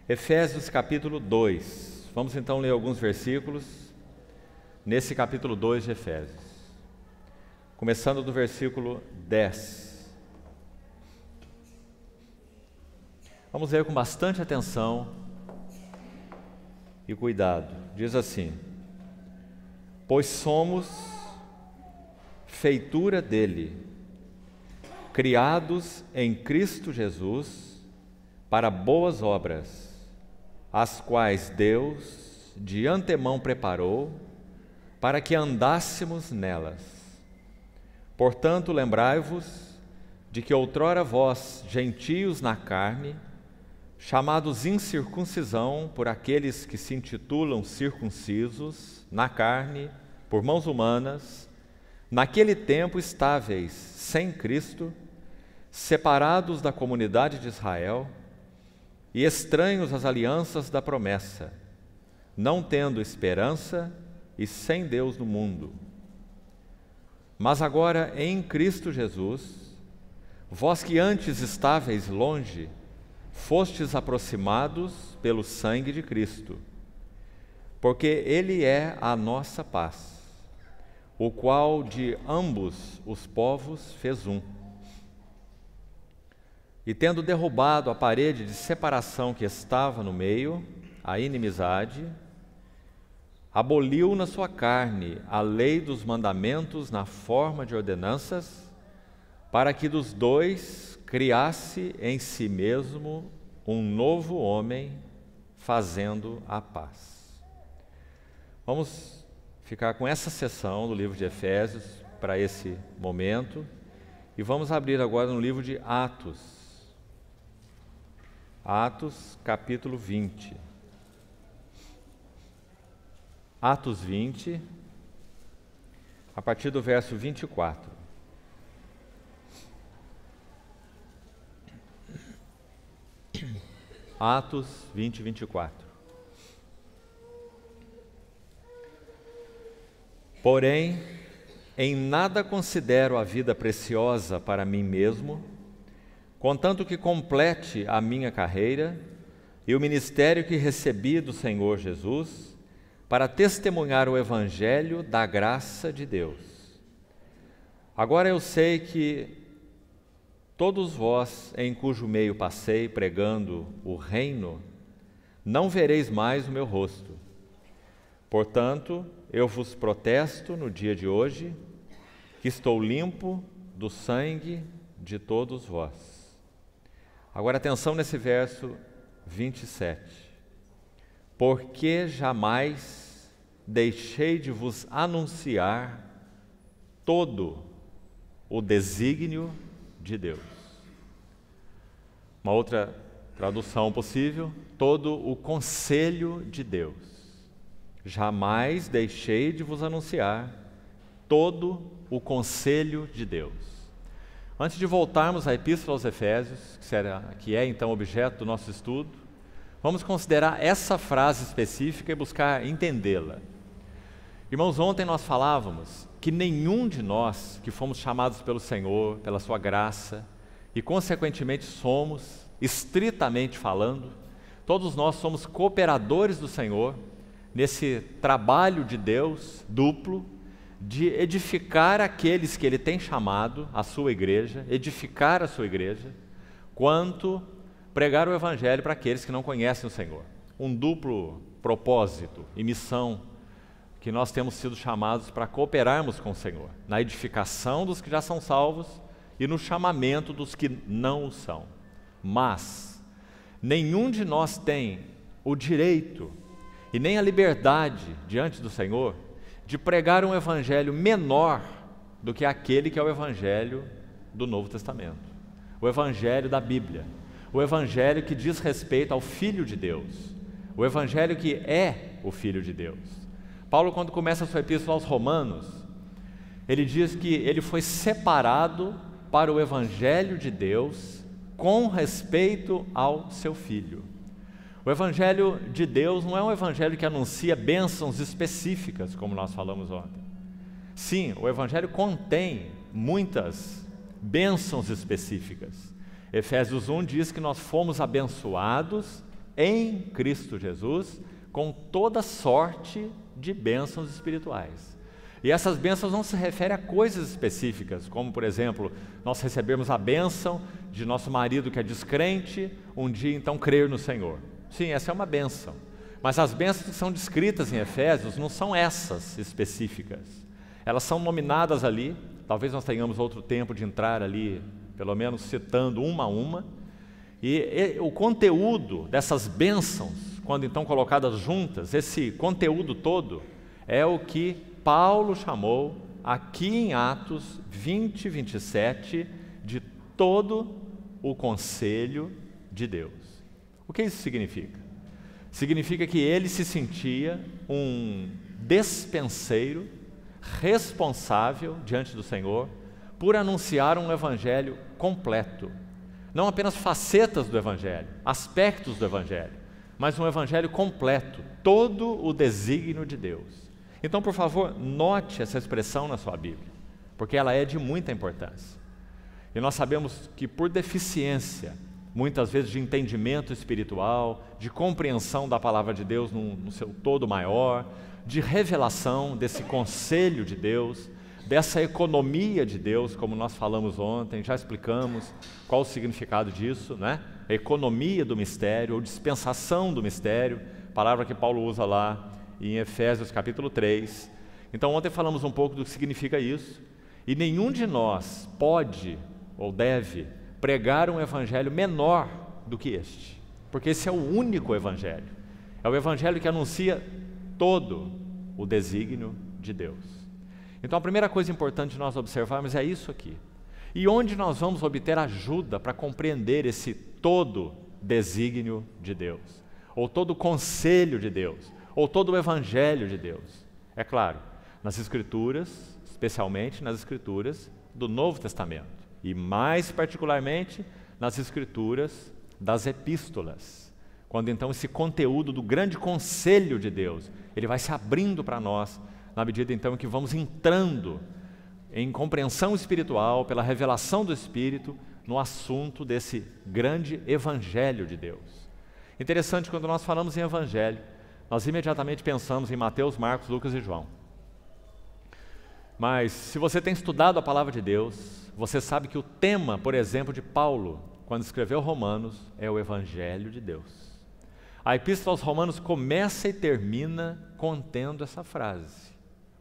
Efésios capítulo 2. Vamos então ler alguns versículos nesse capítulo 2 de Efésios. Começando do versículo 10. Vamos ler com bastante atenção e cuidado. Diz assim: pois somos feitura dele, criados em Cristo Jesus para boas obras, as quais Deus de antemão preparou para que andássemos nelas. Portanto, lembrai-vos de que outrora vós, gentios na carne, chamados incircuncisão por aqueles que se intitulam circuncisos, na carne, por mãos humanas, naquele tempo estáveis sem Cristo, separados da comunidade de Israel e estranhos às alianças da promessa, não tendo esperança e sem Deus no mundo. Mas agora em Cristo Jesus, vós que antes estáveis longe, fostes aproximados pelo sangue de Cristo, porque Ele é a nossa paz, o qual de ambos os povos fez um. E tendo derrubado a parede de separação que estava no meio, a inimizade, aboliu na sua carne a lei dos mandamentos na forma de ordenanças, para que dos dois criasse em si mesmo um novo homem, fazendo a paz. Vamos ficar com essa seção do livro de Efésios para esse momento e vamos abrir agora no livro de Atos. Atos, capítulo 20. Atos 20, a partir do verso 24. Atos 20, 24. Porém, em nada considero a vida preciosa para mim mesmo, contanto que complete a minha carreira e o ministério que recebi do Senhor Jesus, para testemunhar o Evangelho da graça de Deus. Agora eu sei que todos vós, em cujo meio passei pregando o reino, não vereis mais o meu rosto. Portanto, eu vos protesto no dia de hoje, que estou limpo do sangue de todos vós. Agora atenção nesse verso 27. Porque jamais deixei de vos anunciar todo o desígnio de Deus. Uma outra tradução possível, todo o conselho de Deus. Jamais deixei de vos anunciar todo o conselho de Deus. Antes de voltarmos à Epístola aos Efésios, que é então objeto do nosso estudo, vamos considerar essa frase específica e buscar entendê-la. Irmãos, ontem nós falávamos que nenhum de nós que fomos chamados pelo Senhor, pela sua graça, e consequentemente somos, estritamente falando, todos nós somos cooperadores do Senhor nesse trabalho de Deus duplo, de edificar aqueles que Ele tem chamado, a sua igreja, edificar a sua igreja, quanto pregar o Evangelho para aqueles que não conhecem o Senhor. Um duplo propósito e missão que nós temos sido chamados para cooperarmos com o Senhor, na edificação dos que já são salvos e no chamamento dos que não o são. Mas nenhum de nós tem o direito e nem a liberdade diante do Senhor de pregar um evangelho menor do que aquele que é o evangelho do Novo Testamento, o evangelho da Bíblia, o evangelho que diz respeito ao Filho de Deus, o evangelho que é o Filho de Deus. Paulo, quando começa a sua epístola aos Romanos, ele diz que ele foi separado para o evangelho de Deus com respeito ao seu Filho. O Evangelho de Deus não é um evangelho que anuncia bênçãos específicas, como nós falamos ontem. Sim, o Evangelho contém muitas bênçãos específicas. Efésios 1 diz que nós fomos abençoados em Cristo Jesus com toda sorte de bênçãos espirituais. E essas bênçãos não se referem a coisas específicas, como, por exemplo, nós recebemos a bênção de nosso marido que é descrente, um dia então crer no Senhor. Sim, essa é uma bênção. Mas as bênçãos que são descritas em Efésios não são essas específicas. Elas são nominadas ali, talvez nós tenhamos outro tempo de entrar ali, pelo menos citando uma a uma. E o conteúdo dessas bênçãos, quando então colocadas juntas, esse conteúdo todo é o que Paulo chamou aqui em Atos 20, 27, de todo o conselho de Deus. O que isso significa? Significa que ele se sentia um despenseiro responsável diante do Senhor por anunciar um evangelho completo. Não apenas facetas do evangelho, aspectos do evangelho, mas um evangelho completo, todo o desígnio de Deus. Então, por favor, note essa expressão na sua Bíblia, porque ela é de muita importância. E nós sabemos que por deficiência, muitas vezes de entendimento espiritual, de compreensão da palavra de Deus no seu todo maior, de revelação desse conselho de Deus, dessa economia de Deus, como nós falamos ontem, já explicamos qual o significado disso, né? A economia do mistério, ou dispensação do mistério, palavra que Paulo usa lá em Efésios capítulo 3. Então ontem falamos um pouco do que significa isso, e nenhum de nós pode ou deve pregar um evangelho menor do que este, porque esse é o único evangelho, é o evangelho que anuncia todo o desígnio de Deus. Então a primeira coisa importante de nós observarmos é isso aqui. E onde nós vamos obter ajuda para compreender esse todo desígnio de Deus, ou todo o conselho de Deus, ou todo o evangelho de Deus? É claro, nas Escrituras, especialmente nas Escrituras do Novo Testamento, e mais particularmente nas Escrituras das Epístolas, quando então esse conteúdo do grande conselho de Deus, ele vai se abrindo para nós, na medida então que vamos entrando em compreensão espiritual, pela revelação do Espírito, no assunto desse grande evangelho de Deus. Interessante, quando nós falamos em evangelho, nós imediatamente pensamos em Mateus, Marcos, Lucas e João. Mas se você tem estudado a palavra de Deus, você sabe que o tema, por exemplo, de Paulo, quando escreveu Romanos, é o evangelho de Deus. A epístola aos Romanos começa e termina contendo essa frase: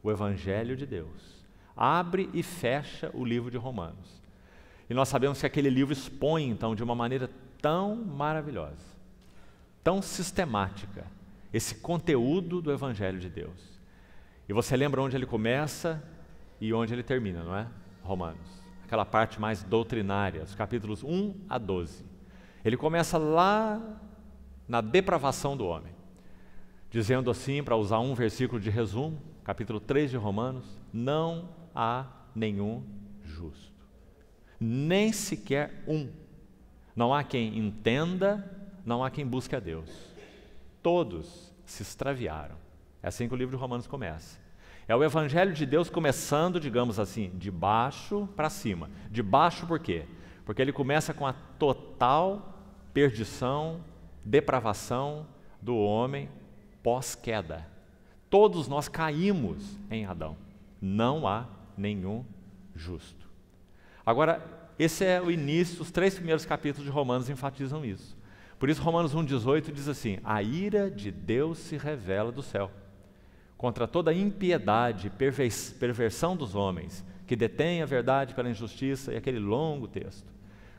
o evangelho de Deus. Abre e fecha o livro de Romanos. E nós sabemos que aquele livro expõe então de uma maneira tão maravilhosa, tão sistemática, esse conteúdo do evangelho de Deus. E você lembra onde ele começa e onde ele termina, não é? Romanos, aquela parte mais doutrinária, os capítulos 1 a 12. Ele começa lá na depravação do homem, dizendo assim, para usar um versículo de resumo, capítulo 3 de Romanos: não há nenhum justo, nem sequer um. Não há quem entenda, não há quem busque a Deus. Todos se extraviaram. É assim que o livro de Romanos começa. É o evangelho de Deus começando, digamos assim, de baixo para cima. De baixo por quê? Porque ele começa com a total perdição, depravação do homem pós-queda. Todos nós caímos em Adão. Não há nenhum justo. Agora, esse é o início, os 3 primeiros capítulos de Romanos enfatizam isso. Por isso Romanos 1,18 diz assim: a ira de Deus se revela do céu contra toda a impiedade e perversão dos homens, que detêm a verdade pela injustiça, e aquele longo texto,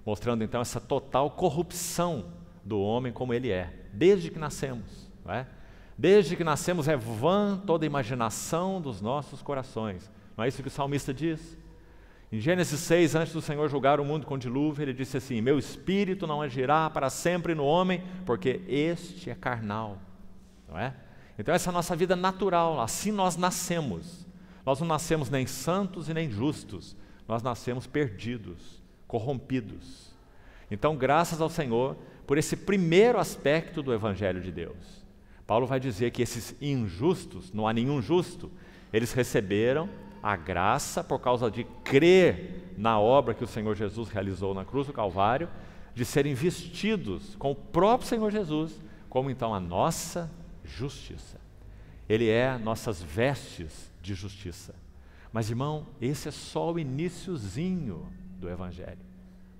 mostrando então essa total corrupção do homem como ele é, desde que nascemos, não é? Desde que nascemos é vã toda a imaginação dos nossos corações. Não é isso que o salmista diz? Em Gênesis 6, antes do Senhor julgar o mundo com dilúvio, ele disse assim: meu espírito não agirá para sempre no homem, porque este é carnal. Não é? Então essa é a nossa vida natural, assim nós nascemos. Nós não nascemos nem santos e nem justos, nós nascemos perdidos, corrompidos. Então, graças ao Senhor, por esse primeiro aspecto do Evangelho de Deus. Paulo vai dizer que esses injustos, não há nenhum justo, eles receberam a graça por causa de crer na obra que o Senhor Jesus realizou na cruz do Calvário, de serem vestidos com o próprio Senhor Jesus, como então a nossa justiça. Ele é nossas vestes de justiça. Mas, irmão, esse é só o iniciozinho do Evangelho,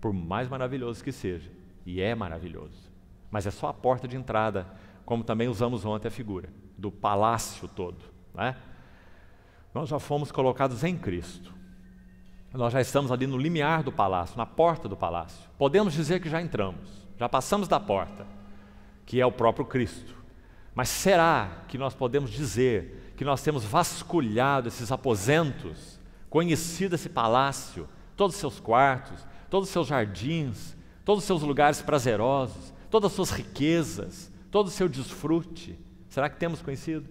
por mais maravilhoso que seja, e é maravilhoso, mas é só a porta de entrada, como também usamos ontem a figura do palácio todo, né? Nós já fomos colocados em Cristo, nós já estamos ali no limiar do palácio, na porta do palácio, podemos dizer que já entramos, já passamos da porta, que é o próprio Cristo. Mas será que nós podemos dizer que nós temos vasculhado esses aposentos, conhecido esse palácio, todos os seus quartos, todos os seus jardins, todos os seus lugares prazerosos, todas as suas riquezas, todo o seu desfrute? Será que temos conhecido?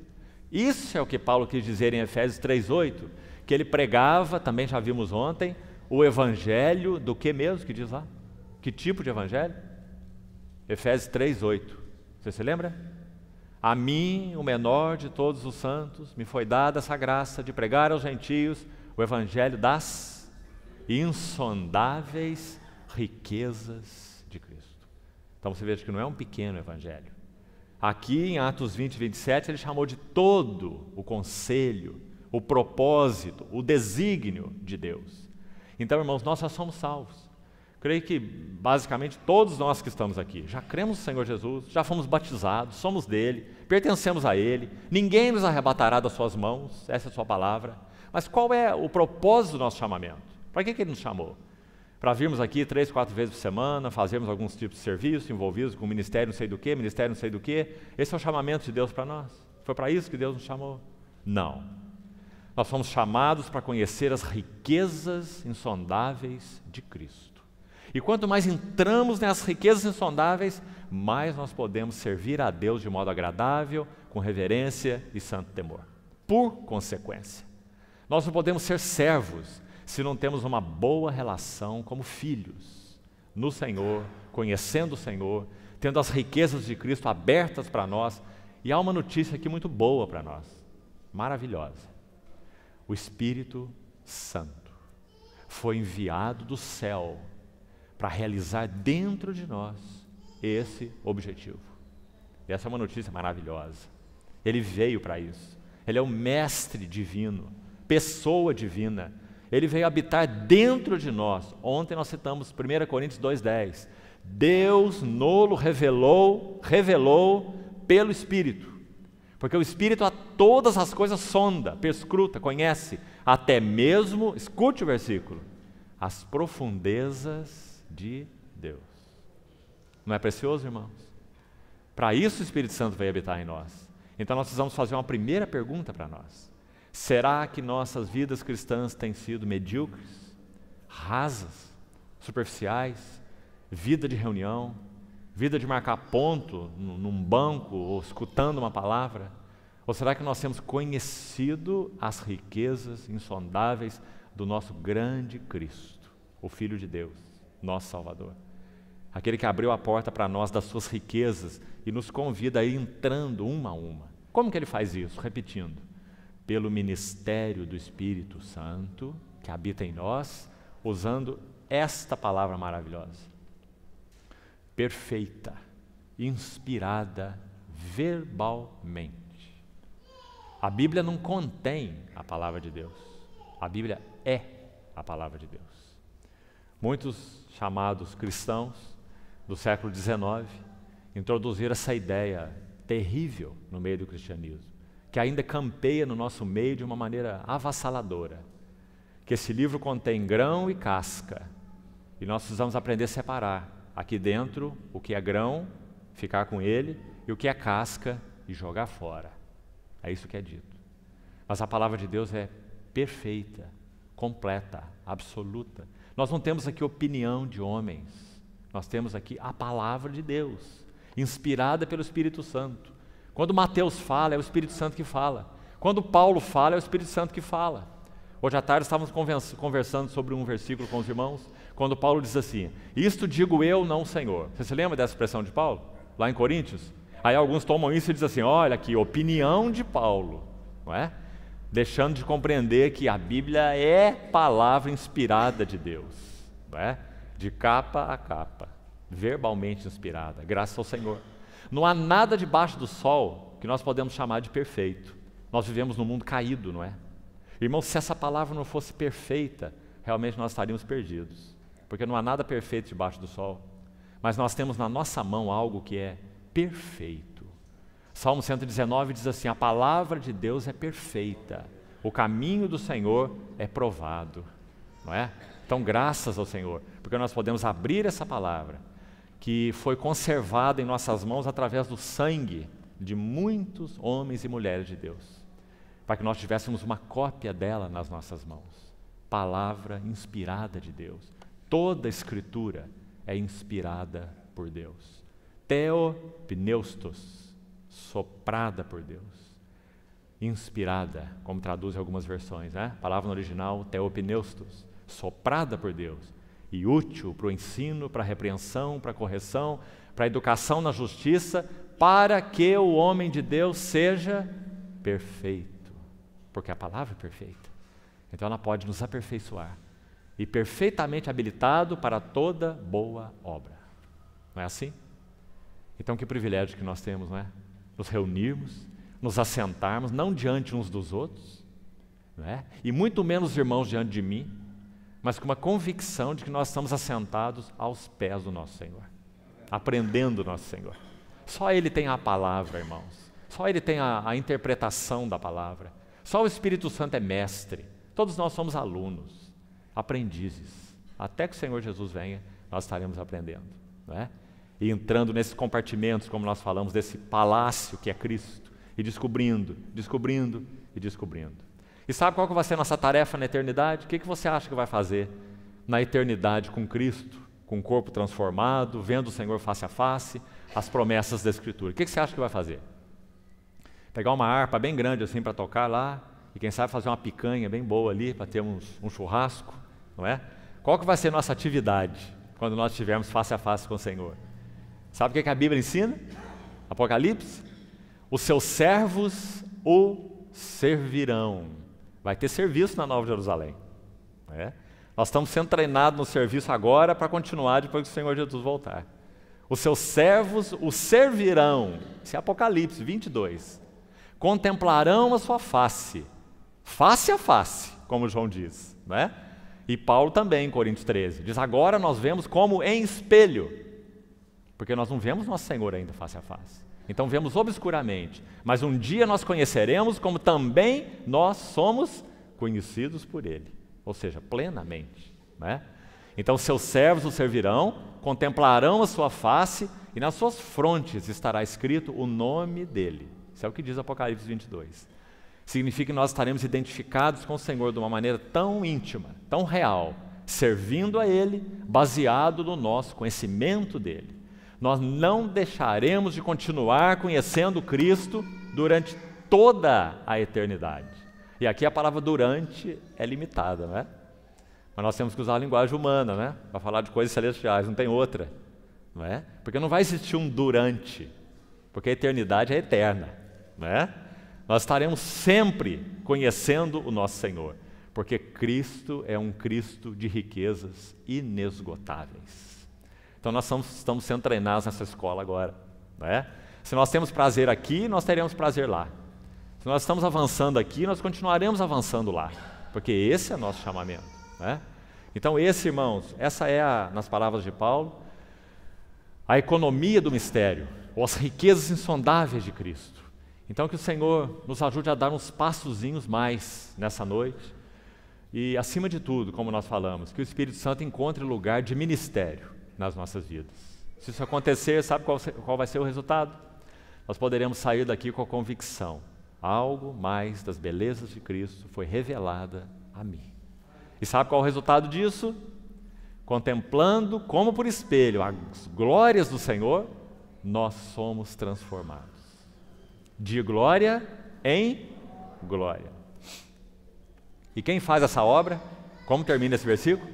Isso é o que Paulo quis dizer em Efésios 3:8, que ele pregava, também já vimos ontem, o evangelho do que mesmo que diz lá? Que tipo de evangelho? Efésios 3:8. Você se lembra? A mim, o menor de todos os santos, me foi dada essa graça de pregar aos gentios o evangelho das insondáveis riquezas de Cristo. Então você veja que não é um pequeno evangelho. Aqui em Atos 20:27 ele chamou de todo o conselho, o propósito, o desígnio de Deus. Então, irmãos, nós já somos salvos. Creio que basicamente todos nós que estamos aqui já cremos no Senhor Jesus, já fomos batizados, somos dele, pertencemos a ele, ninguém nos arrebatará das suas mãos, essa é a sua palavra. Mas qual é o propósito do nosso chamamento? Para que ele nos chamou? Para virmos aqui 3, 4 vezes por semana, fazermos alguns tipos de serviço, envolvidos com ministério não sei do que, ministério não sei do que? Esse é o chamamento de Deus para nós? Foi para isso que Deus nos chamou? Não. Nós somos chamados para conhecer as riquezas insondáveis de Cristo. E quanto mais entramos nessas riquezas insondáveis, mais nós podemos servir a Deus de modo agradável, com reverência e santo temor. Por consequência, nós não podemos ser servos se não temos uma boa relação como filhos no Senhor, conhecendo o Senhor, tendo as riquezas de Cristo abertas para nós. E há uma notícia aqui muito boa para nós, maravilhosa. O Espírito Santo foi enviado do céu para realizar dentro de nós esse objetivo. E essa é uma notícia maravilhosa. Ele veio para isso. Ele é o mestre divino, pessoa divina. Ele veio habitar dentro de nós. Ontem nós citamos 1 Coríntios 2:10. Deus nolo revelou pelo Espírito. Porque o Espírito a todas as coisas sonda, perscruta, conhece, até mesmo, escute o versículo, as profundezas de Deus. Não é precioso, irmãos? Para isso o Espírito Santo veio habitar em nós. Então nós precisamos fazer uma primeira pergunta para nós. Será que nossas vidas cristãs têm sido medíocres, rasas, superficiais, vida de reunião, vida de marcar ponto num banco ou escutando uma palavra? Ou será que nós temos conhecido as riquezas insondáveis do nosso grande Cristo, o Filho de Deus, nosso Salvador? Aquele que abriu a porta para nós das suas riquezas e nos convida a ir entrando uma a uma. Como que ele faz isso? Repetindo, pelo ministério do Espírito Santo, que habita em nós, usando esta palavra maravilhosa. Perfeita, inspirada verbalmente. A Bíblia não contém a palavra de Deus. A Bíblia é a palavra de Deus. Muitos chamados cristãos do século XIX introduziram essa ideia terrível no meio do cristianismo, que ainda campeia no nosso meio de uma maneira avassaladora, que esse livro contém grão e casca, e nós precisamos aprender a separar aqui dentro o que é grão, ficar com ele, e o que é casca e jogar fora. É isso que é dito. Mas a palavra de Deus é perfeita, completa, absoluta. Nós não temos aqui opinião de homens, nós temos aqui a palavra de Deus, inspirada pelo Espírito Santo. Quando Mateus fala, é o Espírito Santo que fala. Quando Paulo fala, é o Espírito Santo que fala. Hoje à tarde estávamos conversando sobre um versículo com os irmãos, quando Paulo diz assim: isto digo eu, não o Senhor. Você se lembra dessa expressão de Paulo? Lá em Coríntios? Aí alguns tomam isso e dizem assim: olha aqui, opinião de Paulo, não é? Deixando de compreender que a Bíblia é palavra inspirada de Deus, não é? De capa a capa, verbalmente inspirada, graças ao Senhor. Não há nada debaixo do sol que nós podemos chamar de perfeito. Nós vivemos num mundo caído, não é? Irmãos, se essa palavra não fosse perfeita, realmente nós estaríamos perdidos, porque não há nada perfeito debaixo do sol, mas nós temos na nossa mão algo que é perfeito. Salmo 119 diz assim: a palavra de Deus é perfeita, o caminho do Senhor é provado, não é? Então, graças ao Senhor, porque nós podemos abrir essa palavra, que foi conservada em nossas mãos através do sangue de muitos homens e mulheres de Deus, para que nós tivéssemos uma cópia dela nas nossas mãos. Palavra inspirada de Deus. Toda a Escritura é inspirada por Deus. Theopneustos, soprada por Deus. Inspirada, como traduzem algumas versões, né? A palavra no original, theopneustos, soprada por Deus. E útil para o ensino, para a repreensão, para a correção, para a educação na justiça, para que o homem de Deus seja perfeito. Porque a palavra é perfeita. Então ela pode nos aperfeiçoar. E perfeitamente habilitado para toda boa obra. Não é assim? Então que privilégio que nós temos, não é? Nos reunirmos, nos assentarmos, não diante uns dos outros, não é? E muito menos os irmãos diante de mim, mas com uma convicção de que nós estamos assentados aos pés do nosso Senhor, aprendendo do nosso Senhor. Só Ele tem a palavra, irmãos. Só Ele tem a interpretação da palavra. Só o Espírito Santo é mestre. Todos nós somos alunos, aprendizes. Até que o Senhor Jesus venha, nós estaremos aprendendo, não é? E entrando nesses compartimentos, como nós falamos, desse palácio que é Cristo, e descobrindo. E sabe qual que vai ser a nossa tarefa na eternidade? O que você acha que vai fazer na eternidade com Cristo, com o corpo transformado, vendo o Senhor face a face, as promessas da Escritura? O que você acha que vai fazer? Pegar uma harpa bem grande assim para tocar lá, e quem sabe fazer uma picanha bem boa ali, para ter um churrasco, não é? Qual que vai ser a nossa atividade quando nós estivermos face a face com o Senhor? Sabe o que a Bíblia ensina? Apocalipse? Os seus servos o servirão. Vai ter serviço na Nova Jerusalém, não é? Nós estamos sendo treinados no serviço agora para continuar depois que o Senhor Jesus voltar. Os seus servos o servirão. Isso é Apocalipse 22. Contemplarão a sua face, face a face, como João diz, não é? E Paulo também, em Coríntios 13, diz: agora nós vemos como em espelho, porque nós não vemos nosso Senhor ainda face a face, então vemos obscuramente, mas um dia nós conheceremos como também nós somos conhecidos por Ele, ou seja, plenamente, não é? Então seus servos o servirão, contemplarão a sua face, e nas suas frontes estará escrito o nome dele. Isso é o que diz Apocalipse 22. Significa que nós estaremos identificados com o Senhor de uma maneira tão íntima, tão real, servindo a Ele, baseado no nosso conhecimento dEle. Nós não deixaremos de continuar conhecendo Cristo durante toda a eternidade. E aqui a palavra durante é limitada, não é? Mas nós temos que usar a linguagem humana, né? Para falar de coisas celestiais, não tem outra, não é? Porque não vai existir um durante, porque a eternidade é eterna, não é? Nós estaremos sempre conhecendo o nosso Senhor, porque Cristo é um Cristo de riquezas inesgotáveis. Então nós estamos sendo treinados nessa escola agora, não é? Se nós temos prazer aqui, nós teremos prazer lá. Se nós estamos avançando aqui, nós continuaremos avançando lá, porque esse é o nosso chamamento, não é? Então esse, irmãos, essa é, nas palavras de Paulo, a economia do mistério, ou as riquezas insondáveis de Cristo. Então que o Senhor nos ajude a dar uns passozinhos mais nessa noite e, acima de tudo, como nós falamos, que o Espírito Santo encontre lugar de ministério nas nossas vidas. Se isso acontecer, sabe qual vai ser o resultado? Nós poderemos sair daqui com a convicção: algo mais das belezas de Cristo foi revelada a mim. E sabe qual é o resultado disso? Contemplando como por espelho as glórias do Senhor, nós somos transformados de glória em glória. E quem faz essa obra? Como termina esse versículo?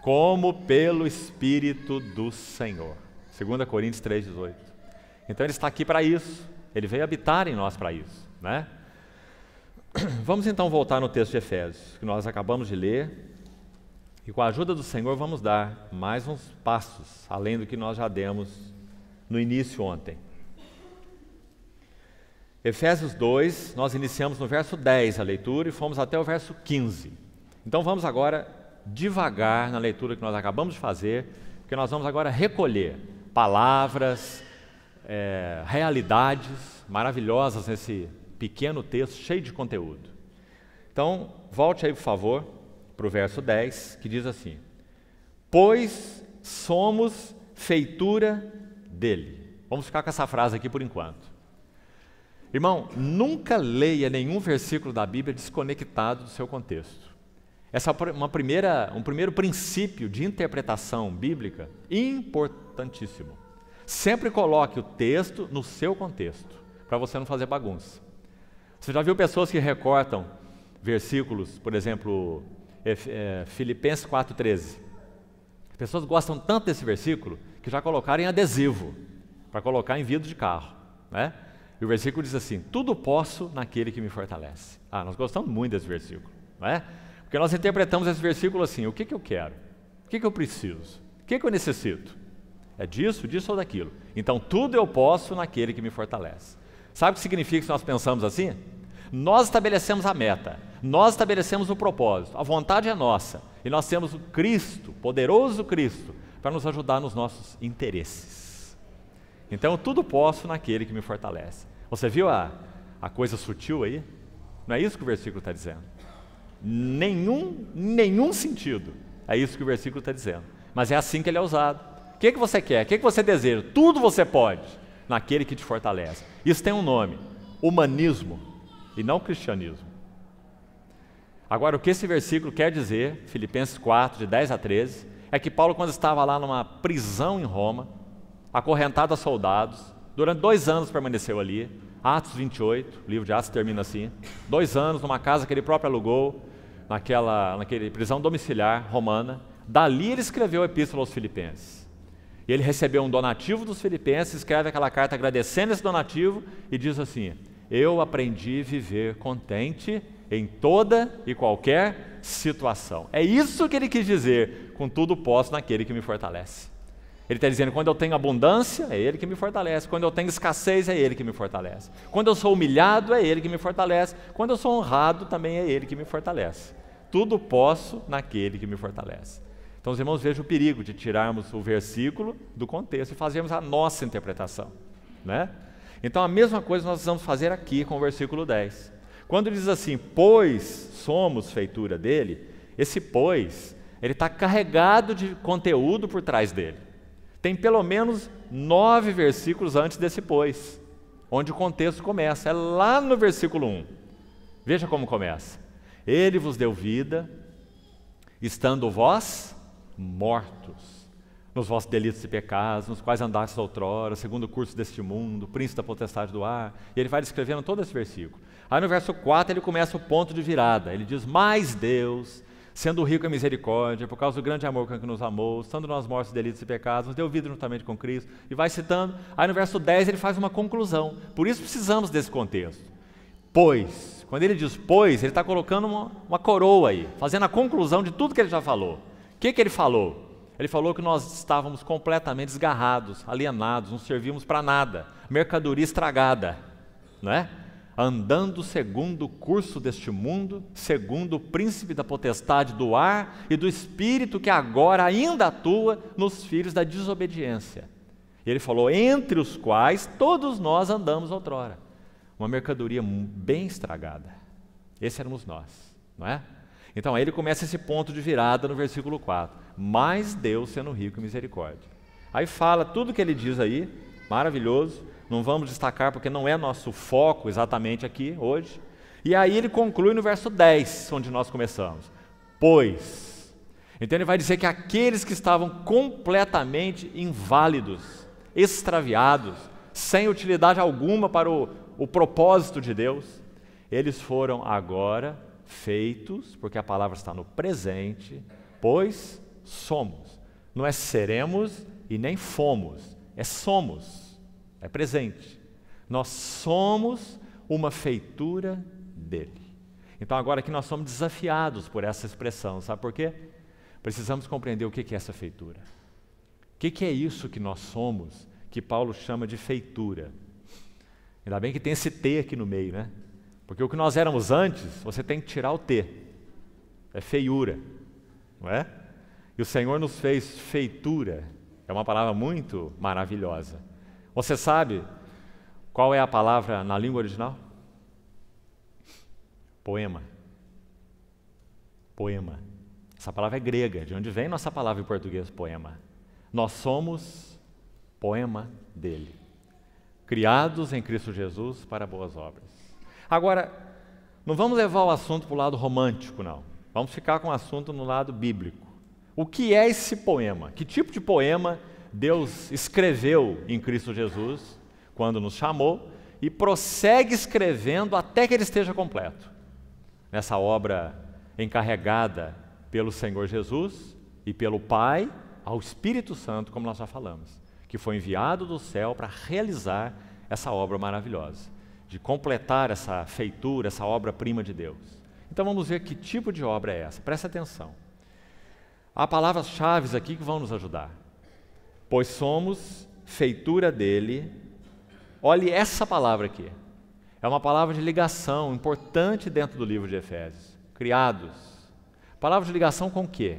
Como pelo Espírito do Senhor. 2 Coríntios 3,18. Então Ele está aqui para isso. Ele veio habitar em nós para isso, né? Vamos então voltar no texto de Efésios, que nós acabamos de ler. E com a ajuda do Senhor vamos dar mais uns passos, além do que nós já demos no início ontem. Efésios 2, nós iniciamos no verso 10 a leitura e fomos até o verso 15. Então vamos agora devagar na leitura que nós acabamos de fazer, porque nós vamos agora recolher palavras, realidades maravilhosas nesse pequeno texto cheio de conteúdo. Então, volte aí, por favor, para o verso 10, que diz assim: pois somos feitura dele. Vamos ficar com essa frase aqui por enquanto. Irmão, nunca leia nenhum versículo da Bíblia desconectado do seu contexto. Essa é um primeiro princípio de interpretação bíblica importantíssimo. Sempre coloque o texto no seu contexto, para você não fazer bagunça. Você já viu pessoas que recortam versículos, por exemplo, Filipenses 4,13. As pessoas gostam tanto desse versículo que já colocaram em adesivo, para colocar em vidro de carro, né? E o versículo diz assim: tudo posso naquele que me fortalece. Nós gostamos muito desse versículo, não é? Porque nós interpretamos esse versículo assim: o que eu quero? O que eu preciso? O que eu necessito? É disso, disso ou daquilo. Então tudo eu posso naquele que me fortalece. Sabe o que significa se nós pensamos assim? Nós estabelecemos a meta, nós estabelecemos o propósito, a vontade é nossa, e nós temos o Cristo, poderoso Cristo, para nos ajudar nos nossos interesses. Então tudo posso naquele que me fortalece. Você viu a coisa sutil aí? Não é isso que o versículo está dizendo. Nenhum sentido é isso que o versículo está dizendo. Mas é assim que ele é usado. O que você quer? O que você deseja? Tudo você pode naquele que te fortalece. Isso tem um nome: humanismo, e não cristianismo. Agora, o que esse versículo quer dizer, Filipenses 4, de 10 a 13, é que Paulo, quando estava lá numa prisão em Roma, acorrentado a soldados, durante 2 anos permaneceu ali. Atos 28, o livro de Atos termina assim: 2 anos numa casa que ele próprio alugou, naquele prisão domiciliar romana. Dali ele escreveu a epístola aos Filipenses. E ele recebeu um donativo dos Filipenses, escreve aquela carta agradecendo esse donativo e diz assim: eu aprendi a viver contente em toda e qualquer situação. É isso que ele quis dizer com tudo posso naquele que me fortalece. Ele está dizendo: quando eu tenho abundância, é Ele que me fortalece. Quando eu tenho escassez, é Ele que me fortalece. Quando eu sou humilhado, é Ele que me fortalece. Quando eu sou honrado, também é Ele que me fortalece. Tudo posso naquele que me fortalece. Então, os irmãos, vejam o perigo de tirarmos o versículo do contexto e fazermos a nossa interpretação, né? Então, a mesma coisa nós vamos fazer aqui com o versículo 10. Quando ele diz assim: pois somos feitura dele, esse pois, ele está carregado de conteúdo por trás dele. Tem pelo menos 9 versículos antes desse pois, onde o contexto começa. É lá no versículo 1. Veja como começa: ele vos deu vida, estando vós mortos nos vossos delitos e pecados, nos quais andastes outrora, segundo o curso deste mundo, príncipe da potestade do ar. E ele vai descrevendo todo esse versículo. Aí no verso 4 ele começa o ponto de virada. Ele diz: mas Deus, sendo rico em misericórdia, por causa do grande amor com que nos amou, estando nós mortos em delitos e pecados, nos deu vida juntamente com Cristo. E vai citando. Aí no verso 10 ele faz uma conclusão. Por isso precisamos desse contexto. Pois, quando ele diz pois, ele está colocando uma coroa aí, fazendo a conclusão de tudo que ele já falou. O que ele falou? Ele falou que nós estávamos completamente desgarrados, alienados, não servíamos para nada, mercadoria estragada, não é? Andando segundo o curso deste mundo, segundo o príncipe da potestade do ar e do espírito que agora ainda atua nos filhos da desobediência. E ele falou: entre os quais todos nós andamos outrora. Uma mercadoria bem estragada. Esse éramos nós, não é? Então aí ele começa esse ponto de virada no versículo 4. Mas Deus sendo rico em misericórdia. Aí fala tudo que ele diz aí, maravilhoso. Não vamos destacar porque não é nosso foco exatamente aqui hoje. E aí ele conclui no verso 10, onde nós começamos. Pois. Então ele vai dizer que aqueles que estavam completamente inválidos, extraviados, sem utilidade alguma para o propósito de Deus, eles foram agora feitos, porque a palavra está no presente, pois somos. Não é seremos e nem fomos, é somos, é presente. Nós somos uma feitura dele. Então agora aqui nós somos desafiados por essa expressão, sabe por quê? Precisamos compreender o que é essa feitura. O que é isso que nós somos, que Paulo chama de feitura? Ainda bem que tem esse T aqui no meio, né? Porque o que nós éramos antes, você tem que tirar o T. É feiura, não é? E o Senhor nos fez feitura. É uma palavra muito maravilhosa. Você sabe qual é a palavra na língua original? Poema. Poema. Essa palavra é grega, de onde vem nossa palavra em português, poema. Nós somos poema dele, criados em Cristo Jesus para boas obras. Agora, não vamos levar o assunto para o lado romântico, não. Vamos ficar com o assunto no lado bíblico. O que é esse poema? Que tipo de poema Deus escreveu em Cristo Jesus quando nos chamou e prossegue escrevendo até que ele esteja completo? Nessa obra encarregada pelo Senhor Jesus e pelo Pai ao Espírito Santo, como nós já falamos, que foi enviado do céu para realizar essa obra maravilhosa, de completar essa feitura, essa obra-prima de Deus. Então vamos ver que tipo de obra é essa. Presta atenção. Há palavras-chave aqui que vão nos ajudar. Pois somos feitura dele. Olhe essa palavra aqui. É uma palavra de ligação importante dentro do livro de Efésios. Criados. Palavra de ligação com o quê?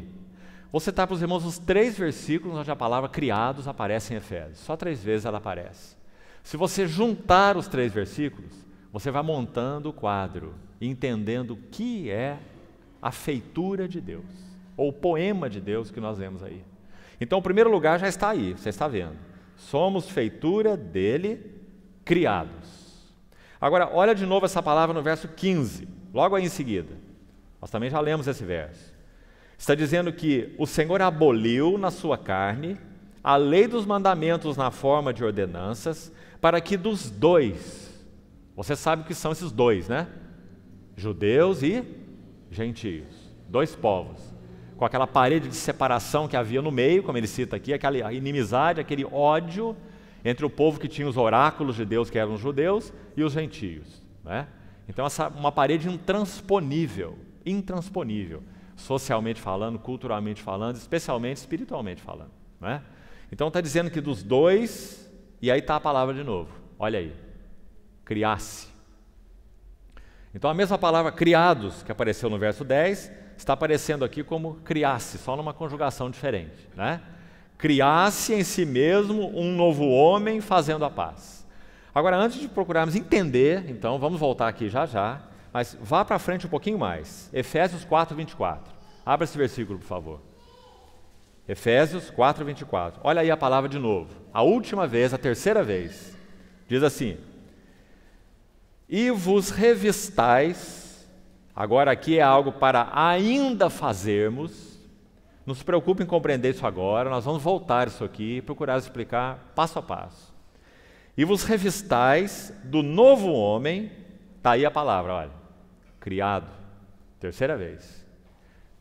Vou citar para os irmãos os 3 versículos onde a palavra criados aparece em Efésios. Só 3 vezes ela aparece. Se você juntar os 3 versículos, você vai montando o quadro, entendendo o que é a feitura de Deus, ou o poema de Deus que nós vemos aí. Então, o primeiro lugar já está aí, você está vendo. Somos feitura dele, criados. Agora, olha de novo essa palavra no verso 15, logo aí em seguida. Nós também já lemos esse verso. Está dizendo que o Senhor aboliu na sua carne a lei dos mandamentos na forma de ordenanças, para que dos 2, você sabe o que são esses 2, né? Judeus e gentios, 2 povos, com aquela parede de separação que havia no meio, como ele cita aqui, aquela inimizade, aquele ódio entre o povo que tinha os oráculos de Deus, que eram os judeus, e os gentios, né? Então, uma parede intransponível, socialmente falando, culturalmente falando, especialmente espiritualmente falando, né? Então está dizendo que dos 2, e aí está a palavra de novo, olha aí, criasse. Então a mesma palavra criados, que apareceu no verso 10, está aparecendo aqui como criasse, só numa conjugação diferente, né? Criasse em si mesmo um novo homem fazendo a paz. Agora, antes de procurarmos entender, então, vamos voltar aqui já, mas vá para frente um pouquinho mais. Efésios 4, 24. Abra esse versículo, por favor. Efésios 4, 24. Olha aí a palavra de novo. A última vez, a terceira vez. Diz assim: e vos revistais, agora aqui é algo para ainda fazermos, não se preocupe em compreender isso agora, nós vamos voltar isso aqui e procurar explicar passo a passo. E vos revistais do novo homem, está aí a palavra, olha, criado, terceira vez.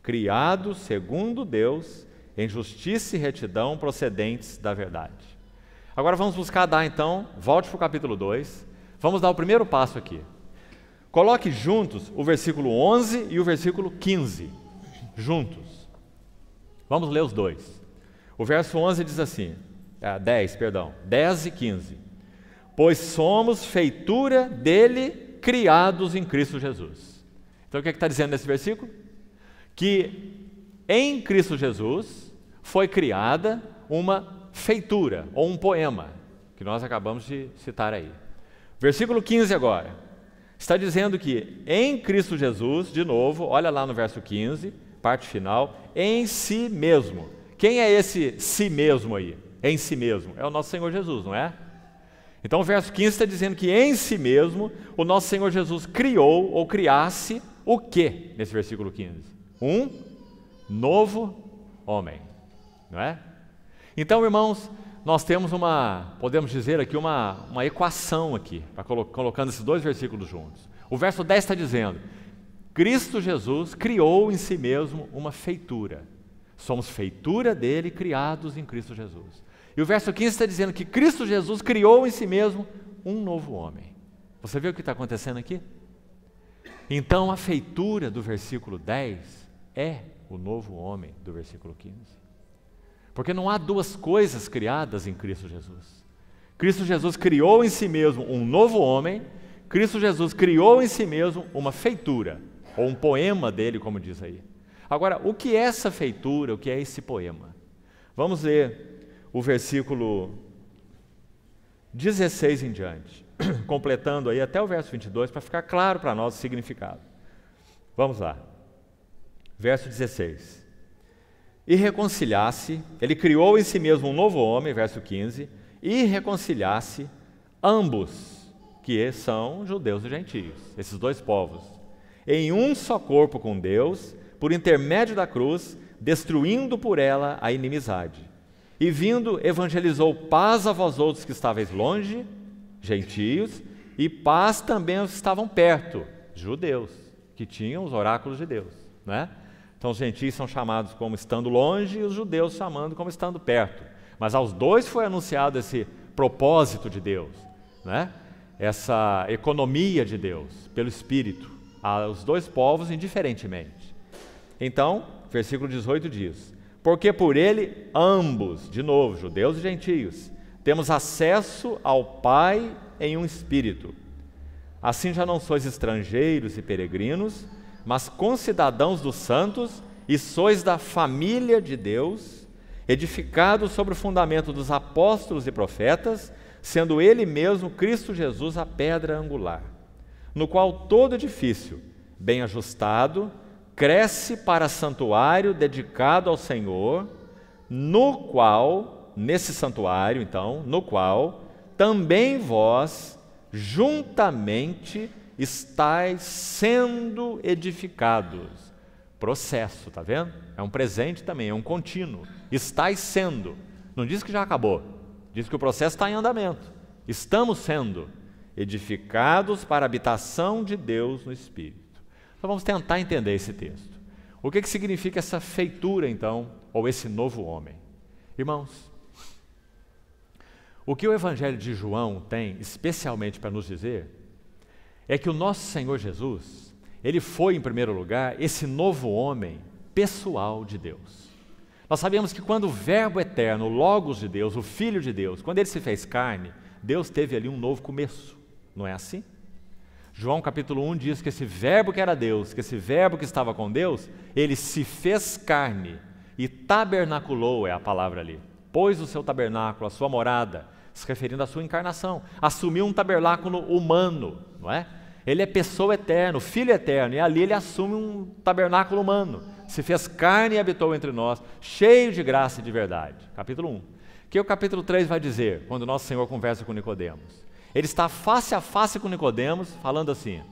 Criado segundo Deus, em justiça e retidão procedentes da verdade. Agora vamos buscar dar então, volte para o capítulo 2, vamos dar o primeiro passo aqui. Coloque juntos o versículo 11 e o versículo 15, juntos. Vamos ler os dois. O verso 11 diz assim, 10 e 15. Pois somos feitura dele, criados em Cristo Jesus. Então o que está dizendo nesse versículo? Que em Cristo Jesus foi criada uma feitura, ou um poema, que nós acabamos de citar aí. Versículo 15 agora, está dizendo que em Cristo Jesus, de novo, olha lá no verso 15, parte final, em si mesmo. Quem é esse si mesmo aí? Em si mesmo, é o nosso Senhor Jesus, não é? Então o verso 15 está dizendo que em si mesmo, o nosso Senhor Jesus criou, ou criasse, o que nesse versículo 15? Um novo homem, não é? Então, irmãos, nós temos podemos dizer aqui, uma equação aqui, colocando esses 2 versículos juntos. O verso 10 está dizendo, Cristo Jesus criou em si mesmo uma feitura. Somos feitura dele, criados em Cristo Jesus. E o verso 15 está dizendo que Cristo Jesus criou em si mesmo um novo homem. Você vê o que está acontecendo aqui? Então, a feitura do versículo 10 é o novo homem do versículo 15. Porque não há 2 coisas criadas em Cristo Jesus. Cristo Jesus criou em si mesmo um novo homem, Cristo Jesus criou em si mesmo uma feitura, ou um poema dele, como diz aí. Agora, o que é essa feitura, o que é esse poema? Vamos ler o versículo 16 em diante, completando aí até o verso 22, para ficar claro para nós o significado. Vamos lá. Verso 16. E reconciliasse, ele criou em si mesmo um novo homem, verso 15, e reconciliasse ambos, que são judeus e gentios, esses dois povos, em um só corpo com Deus, por intermédio da cruz, destruindo por ela a inimizade. E vindo, evangelizou paz a vós outros que estáveis longe, gentios, e paz também aos que estavam perto, judeus, que tinham os oráculos de Deus, né? Então os gentios são chamados como estando longe e os judeus chamando como estando perto. Mas aos dois foi anunciado esse propósito de Deus, né? Essa economia de Deus pelo Espírito, aos dois povos indiferentemente. Então, versículo 18 diz: porque por ele ambos, de novo, judeus e gentios, temos acesso ao Pai em um Espírito. Assim já não sois estrangeiros e peregrinos, mas concidadãos dos santos, e sois da família de Deus, edificados sobre o fundamento dos apóstolos e profetas, sendo ele mesmo, Cristo Jesus, a pedra angular, no qual todo edifício, bem ajustado, cresce para santuário dedicado ao Senhor, no qual, nesse santuário então, no qual também vós, juntamente, estáis sendo edificados. Processo, tá vendo? É um presente também, é um contínuo. Estáis sendo. Não diz que já acabou. Diz que o processo está em andamento. Estamos sendo edificados para a habitação de Deus no Espírito. Então vamos tentar entender esse texto. O que significa essa feitura, então, ou esse novo homem? Irmãos, o que o Evangelho de João tem especialmente para nos dizer é que o nosso Senhor Jesus, ele foi, em primeiro lugar, esse novo homem pessoal de Deus. Nós sabemos que quando o Verbo eterno, o Logos de Deus, o Filho de Deus, quando ele se fez carne, Deus teve ali um novo começo, não é assim? João capítulo 1 diz que esse Verbo que era Deus, que esse Verbo que estava com Deus, ele se fez carne e tabernaculou, é a palavra ali, pôs o seu tabernáculo, a sua morada, se referindo à sua encarnação, assumiu um tabernáculo humano, não é? Ele é pessoa eterna, Filho eterno, e ali ele assume um tabernáculo humano, se fez carne e habitou entre nós, cheio de graça e de verdade. Capítulo 1. O que o capítulo 3 vai dizer, quando nosso Senhor conversa com Nicodemos? Ele está face a face com Nicodemos, falando assim: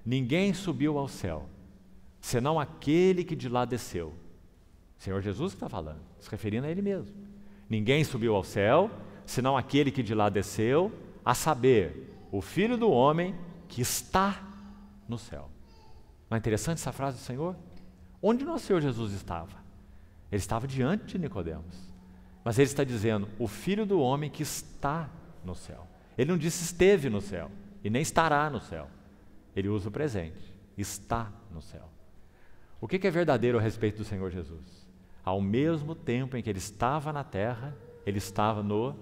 ninguém subiu ao céu, senão aquele que de lá desceu. Senhor Jesus que está falando, se referindo a ele mesmo. Ninguém subiu ao céu, senão aquele que de lá desceu, a saber, o Filho do homem que está no céu. Não é interessante essa frase do Senhor? Onde nosso Senhor Jesus estava? Ele estava diante de Nicodemos, mas ele está dizendo, o Filho do homem que está no céu. Ele não disse esteve no céu, e nem estará no céu. Ele usa o presente, está no céu. O que é verdadeiro a respeito do Senhor Jesus? Ao mesmo tempo em que ele estava na terra, ele estava no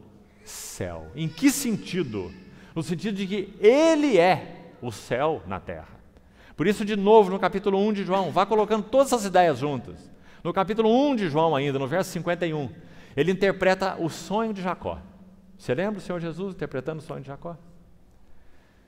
céu. Em que sentido? No sentido de que ele é o céu na terra. Por isso, de novo, no capítulo 1 de João, vá colocando todas essas ideias juntas. No capítulo 1 de João ainda, no verso 51, ele interpreta o sonho de Jacó. Você lembra o Senhor Jesus interpretando o sonho de Jacó?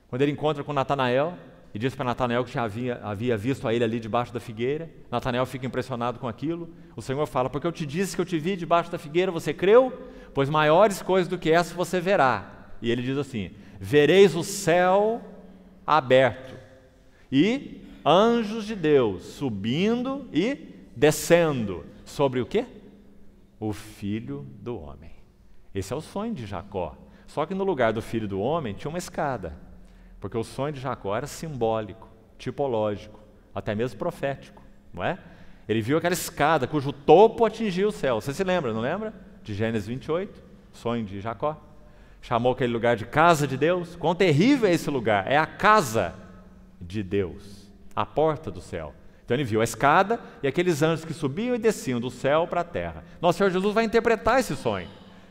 Quando ele encontra com Natanael e diz para Natanael que já havia visto a ele ali debaixo da figueira. Natanael fica impressionado com aquilo. O Senhor fala, porque eu te disse que eu te vi debaixo da figueira, você creu? Pois maiores coisas do que essa você verá. E ele diz assim, vereis o céu aberto e anjos de Deus subindo e descendo sobre o quê? O Filho do homem. Esse é o sonho de Jacó. Só que no lugar do Filho do homem tinha uma escada, porque o sonho de Jacó era simbólico, tipológico, até mesmo profético, não é? Ele viu aquela escada cujo topo atingia o céu. Você se lembra, não lembra? De Gênesis 28, sonho de Jacó. Chamou aquele lugar de casa de Deus. Quão terrível é esse lugar? É a casa de Deus, a porta do céu. Então ele viu a escada e aqueles anjos que subiam e desciam do céu para a terra. Nosso Senhor Jesus vai interpretar esse sonho.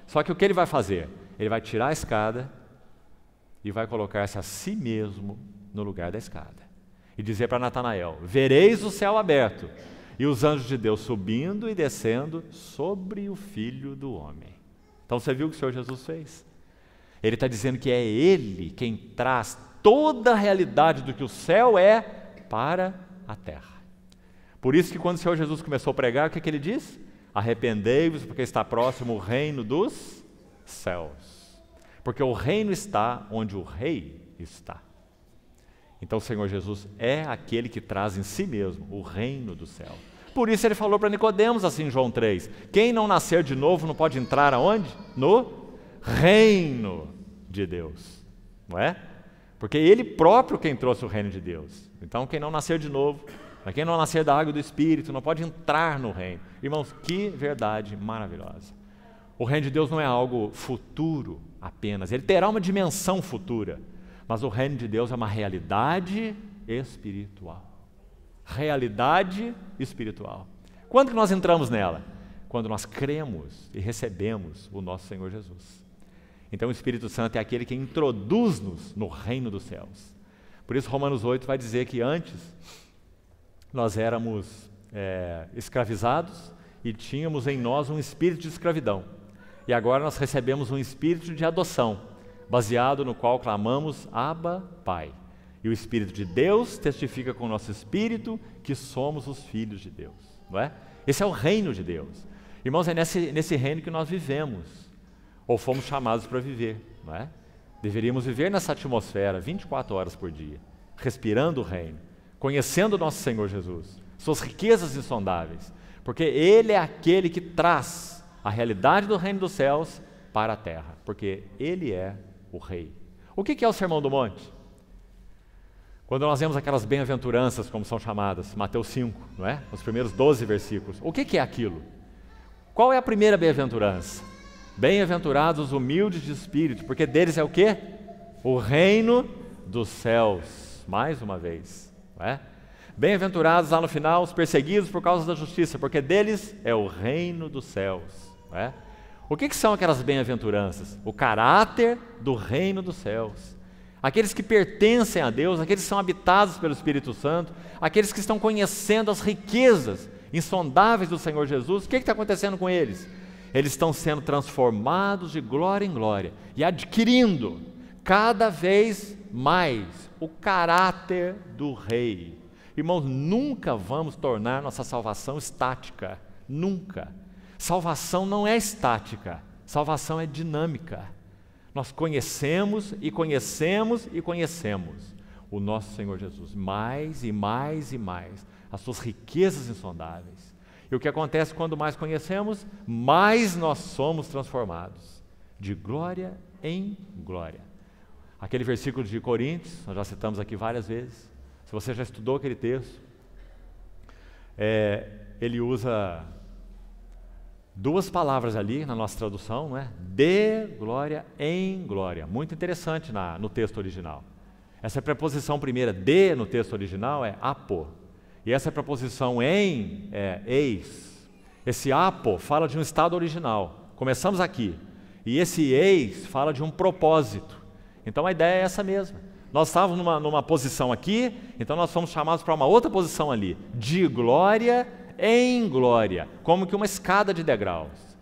Só que o que ele vai fazer? Ele vai tirar a escada e vai colocar-se a si mesmo no lugar da escada. E dizer para Natanael: vereis o céu aberto e os anjos de Deus subindo e descendo sobre o Filho do Homem. Então você viu o que o Senhor Jesus fez? Ele está dizendo que é Ele quem traz toda a realidade do que o céu é para a terra. Por isso que quando o Senhor Jesus começou a pregar, o que ele diz? Arrependei-vos, porque está próximo o reino dos céus. Porque o reino está onde o rei está. Então o Senhor Jesus é aquele que traz em si mesmo o reino do céu. Por isso ele falou para Nicodemos assim em João 3, quem não nascer de novo não pode entrar aonde? No reino de Deus. Não é? Porque ele próprio quem trouxe o reino de Deus. Então quem não nascer de novo, quem não nascer da água do Espírito, não pode entrar no reino. Irmãos, que verdade maravilhosa. O reino de Deus não é algo futuro apenas, ele terá uma dimensão futura. Mas o reino de Deus é uma realidade espiritual. Realidade espiritual. Quando que nós entramos nela? Quando nós cremos e recebemos o nosso Senhor Jesus. Então o Espírito Santo é aquele que introduz-nos no reino dos céus. Por isso Romanos 8 vai dizer que antes nós éramos escravizados e tínhamos em nós um espírito de escravidão. E agora nós recebemos um espírito de adoção, baseado no qual clamamos Abba, Pai. E o Espírito de Deus testifica com o nosso espírito que somos os filhos de Deus. Não é? Esse é o reino de Deus. Irmãos, é nesse reino que nós vivemos, ou fomos chamados para viver. Não é? Deveríamos viver nessa atmosfera 24 horas por dia, respirando o reino, conhecendo o nosso Senhor Jesus, suas riquezas insondáveis, porque Ele é aquele que traz a realidade do reino dos céus para a terra, porque Ele é o Rei. O que é o Sermão do Monte? Quando nós vemos aquelas bem-aventuranças, como são chamadas, Mateus 5, não é? Os primeiros 12 versículos. O que é aquilo? Qual é a primeira bem-aventurança? Bem-aventurados os humildes de espírito, porque deles é o quê? O reino dos céus. Mais uma vez, não é? Bem-aventurados lá no final os perseguidos por causa da justiça, porque deles é o reino dos céus, não é? O que são aquelas bem-aventuranças? O caráter do reino dos céus. Aqueles que pertencem a Deus, aqueles que são habitados pelo Espírito Santo, aqueles que estão conhecendo as riquezas insondáveis do Senhor Jesus. O que está acontecendo com eles? Eles estão sendo transformados de glória em glória e adquirindo cada vez mais o caráter do Rei. Irmãos, nunca vamos tornar nossa salvação estática. Nunca. Salvação não é estática, salvação é dinâmica. Nós conhecemos e conhecemos e conhecemos o nosso Senhor Jesus, mais e mais e mais, as suas riquezas insondáveis. E o que acontece quando mais conhecemos, mais nós somos transformados, de glória em glória. Aquele versículo de Coríntios, nós já citamos aqui várias vezes, se você já estudou aquele texto, ele usa duas palavras ali na nossa tradução, não é? De glória em glória. Muito interessante no texto original. Essa preposição primeira, de, no texto original, é apo. E essa preposição em é eis. Esse apo fala de um estado original. Começamos aqui. E esse eis fala de um propósito. Então a ideia é essa mesma. Nós estávamos numa posição aqui, então nós fomos chamados para uma outra posição ali. De glória em glória, como que uma escada de degraus.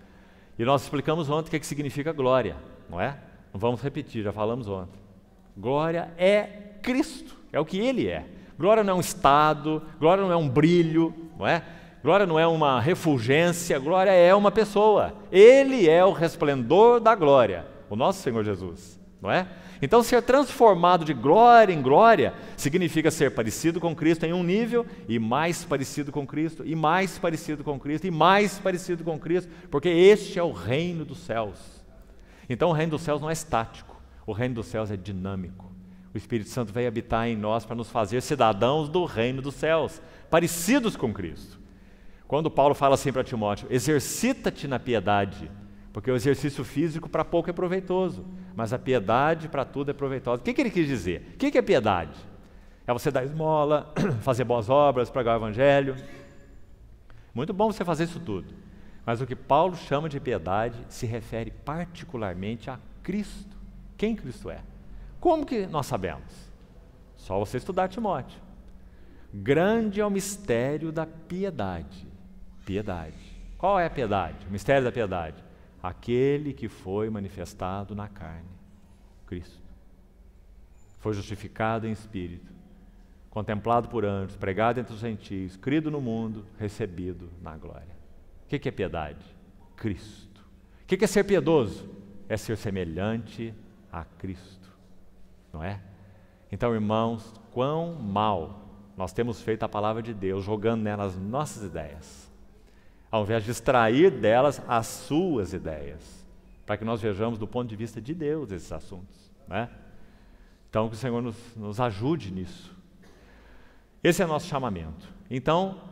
E nós explicamos ontem o que significa glória, não é? Não vamos repetir, já falamos ontem. Glória é Cristo, é o que Ele é. Glória não é um estado, glória não é um brilho, não é? Glória não é uma refulgência, glória é uma pessoa. Ele é o resplendor da glória, o nosso Senhor Jesus, não é? Então, ser transformado de glória em glória significa ser parecido com Cristo em um nível, e mais parecido com Cristo, e mais parecido com Cristo, e mais parecido com Cristo, porque este é o reino dos céus. Então, o reino dos céus não é estático, o reino dos céus é dinâmico. O Espírito Santo veio habitar em nós para nos fazer cidadãos do reino dos céus, parecidos com Cristo. Quando Paulo fala assim para Timóteo, exercita-te na piedade, porque o exercício físico para pouco é proveitoso, mas a piedade para tudo é proveitosa. O que ele quis dizer? O que é piedade? É você dar esmola, fazer boas obras, pregar o evangelho. Muito bom você fazer isso tudo. Mas o que Paulo chama de piedade se refere particularmente à Cristo. Quem Cristo é? Como que nós sabemos? Só você estudar Timóteo. Grande é o mistério da piedade. Piedade. Qual é a piedade? O mistério da piedade. Aquele que foi manifestado na carne. Cristo. Foi justificado em espírito, contemplado por anjos, pregado entre os gentios, crido no mundo, recebido na glória. O que é piedade? Cristo. O que é ser piedoso? É ser semelhante a Cristo. Não é? Então, irmãos, quão mal nós temos feito a palavra de Deus, jogando nelas nossas ideias, ao invés de extrair delas as suas ideias, para que nós vejamos do ponto de vista de Deus esses assuntos. Não é? Então, que o Senhor nos ajude nisso. Esse é o nosso chamamento. Então,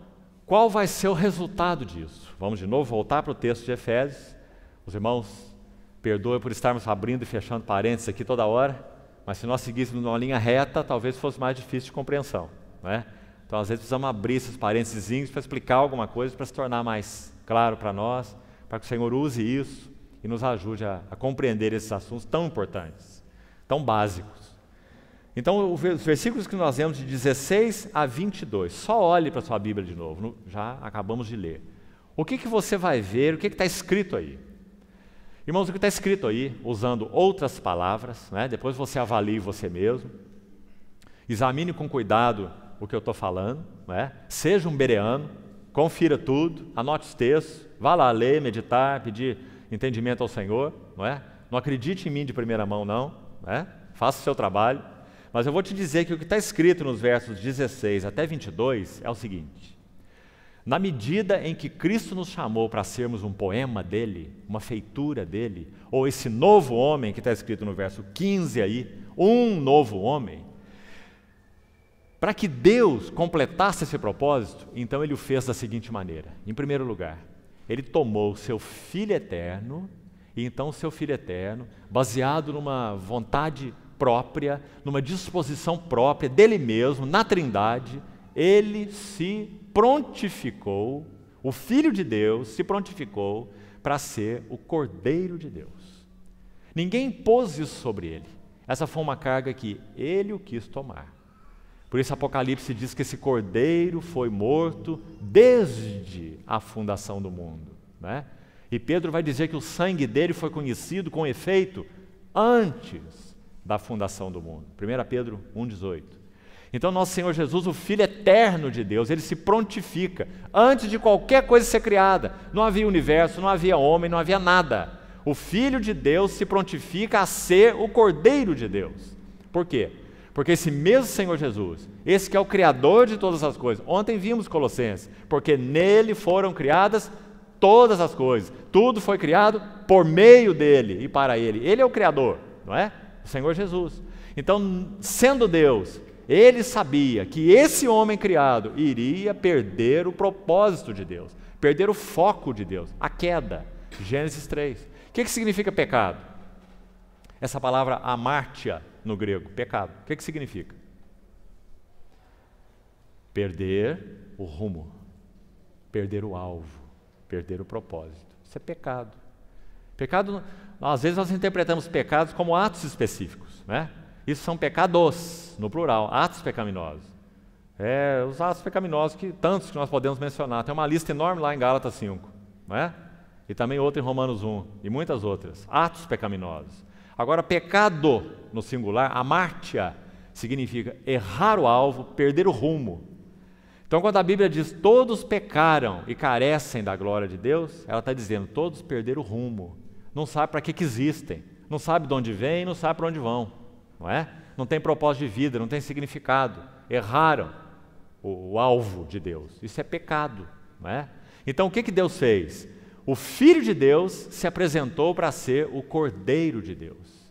qual vai ser o resultado disso? Vamos de novo voltar para o texto de Efésios. Os irmãos, perdoem por estarmos abrindo e fechando parênteses aqui toda hora, mas se nós seguíssemos numa linha reta, talvez fosse mais difícil de compreensão. Não é? Então, às vezes, precisamos abrir esses parênteses para explicar alguma coisa, para se tornar mais claro para nós, para que o Senhor use isso e nos ajude a compreender esses assuntos tão importantes, tão básicos. Então, os versículos que nós lemos de 16 a 22, só olhe para a sua Bíblia de novo, já acabamos de ler. O que você vai ver, o que está escrito aí? Irmãos, o que está escrito aí, usando outras palavras, né? Depois você avalie você mesmo, examine com cuidado o que eu estou falando, né? Seja um bereano, confira tudo, anote os textos, vá lá ler, meditar, pedir entendimento ao Senhor, não é? Não acredite em mim de primeira mão, não, né? Faça o seu trabalho. Mas eu vou te dizer que o que está escrito nos versos 16 até 22 é o seguinte: na medida em que Cristo nos chamou para sermos um poema dele, uma feitura dele, ou esse novo homem que está escrito no verso 15 aí, um novo homem, para que Deus completasse esse propósito, então ele o fez da seguinte maneira: em primeiro lugar, ele tomou o seu Filho eterno, e então o seu Filho eterno, baseado numa vontade própria, numa disposição própria dele mesmo, na Trindade, ele se prontificou, o Filho de Deus se prontificou para ser o Cordeiro de Deus. Ninguém impôs isso sobre ele. Essa foi uma carga que ele o quis tomar. Por isso Apocalipse diz que esse Cordeiro foi morto desde a fundação do mundo, né? E Pedro vai dizer que o sangue dele foi conhecido com efeito antes da fundação do mundo. 1 Pedro 1,18. Então, nosso Senhor Jesus, o Filho eterno de Deus, ele se prontifica antes de qualquer coisa ser criada. Não havia universo, não havia homem, não havia nada. O Filho de Deus se prontifica a ser o Cordeiro de Deus. Por quê? Porque esse mesmo Senhor Jesus, esse que é o Criador de todas as coisas, ontem vimos Colossenses, porque nele foram criadas todas as coisas, tudo foi criado por meio dele e para ele. Ele é o Criador, não é? O Senhor Jesus. Então, sendo Deus, ele sabia que esse homem criado iria perder o propósito de Deus, perder o foco de Deus, a queda. Gênesis 3. O que significa pecado? Essa palavra amártia no grego, pecado. O que significa? Perder o rumo, perder o alvo, perder o propósito. Isso é pecado. Pecado, às vezes nós interpretamos pecados como atos específicos, né? Isso são pecados, no plural, atos pecaminosos. Os atos pecaminosos, tantos que nós podemos mencionar. Tem uma lista enorme lá em Gálatas 5, não é? E também outra em Romanos 1, e muitas outras. Atos pecaminosos. Agora, pecado, no singular, amártia, significa errar o alvo, perder o rumo. Então, quando a Bíblia diz todos pecaram e carecem da glória de Deus, ela está dizendo todos perderam o rumo. Não sabe para que existem, não sabe de onde vêm, não sabe para onde vão, não é? Não tem propósito de vida, não tem significado, erraram o alvo de Deus. Isso é pecado, não é? Então o que Deus fez? O Filho de Deus se apresentou para ser o Cordeiro de Deus.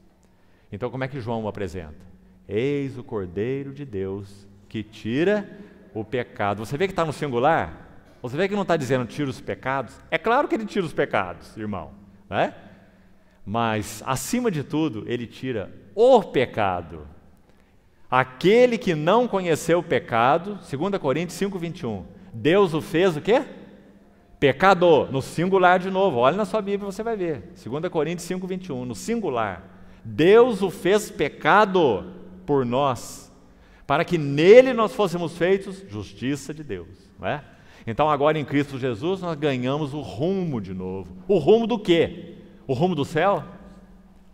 Então como é que João o apresenta? Eis o Cordeiro de Deus que tira o pecado. Você vê que está no singular? Você vê que não está dizendo tira os pecados? É claro que ele tira os pecados, irmão, não é? Mas, acima de tudo, ele tira o pecado. Aquele que não conheceu o pecado, 2 Coríntios 5:21, Deus o fez o quê? Pecador, no singular de novo, olha na sua Bíblia, você vai ver. 2 Coríntios 5, 21, no singular. Deus o fez pecado por nós, para que nele nós fôssemos feitos justiça de Deus. Não é? Então agora em Cristo Jesus nós ganhamos o rumo de novo. O rumo do quê? O rumo do céu?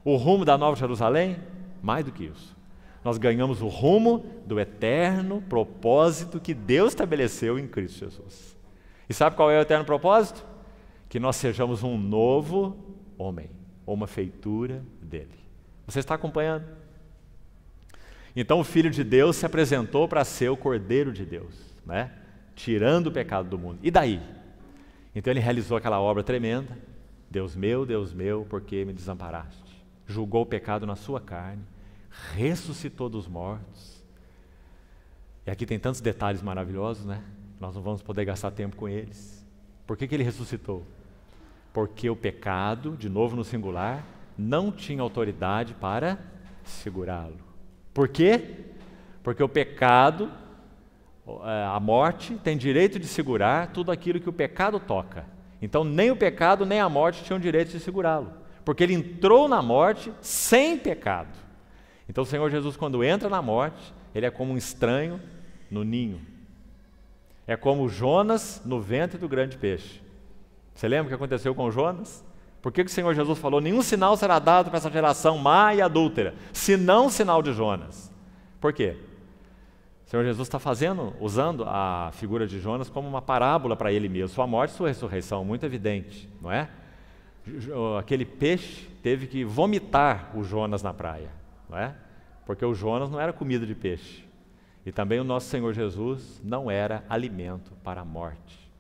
O rumo da Nova Jerusalém? Mais do que isso. Nós ganhamos o rumo do eterno propósito que Deus estabeleceu em Cristo Jesus. E sabe qual é o eterno propósito? Que nós sejamos um novo homem, ou uma feitura dele. Você está acompanhando? Então o Filho de Deus se apresentou para ser o Cordeiro de Deus, né? Tirando o pecado do mundo. E daí? Então ele realizou aquela obra tremenda. Deus meu, por que me desamparaste? Julgou o pecado na sua carne, ressuscitou dos mortos. E aqui tem tantos detalhes maravilhosos, né? Nós não vamos poder gastar tempo com eles. Por que ele ressuscitou? Porque o pecado, de novo no singular, não tinha autoridade para segurá-lo. Por quê? Porque o pecado, a morte, tem direito de segurar tudo aquilo que o pecado toca. Então nem o pecado nem a morte tinham direito de segurá-lo. Porque ele entrou na morte sem pecado. Então o Senhor Jesus, quando entra na morte, ele é como um estranho no ninho. É como Jonas no ventre do grande peixe. Você lembra o que aconteceu com Jonas? Por que o Senhor Jesus falou, nenhum sinal será dado para essa geração má e adúltera, senão o sinal de Jonas? Por quê? O Senhor Jesus está usando a figura de Jonas como uma parábola para ele mesmo. Sua morte e sua ressurreição, muito evidente, não é? Aquele peixe teve que vomitar o Jonas na praia, não é? Porque o Jonas não era comida de peixe. E também o nosso Senhor Jesus não era alimento para a morte.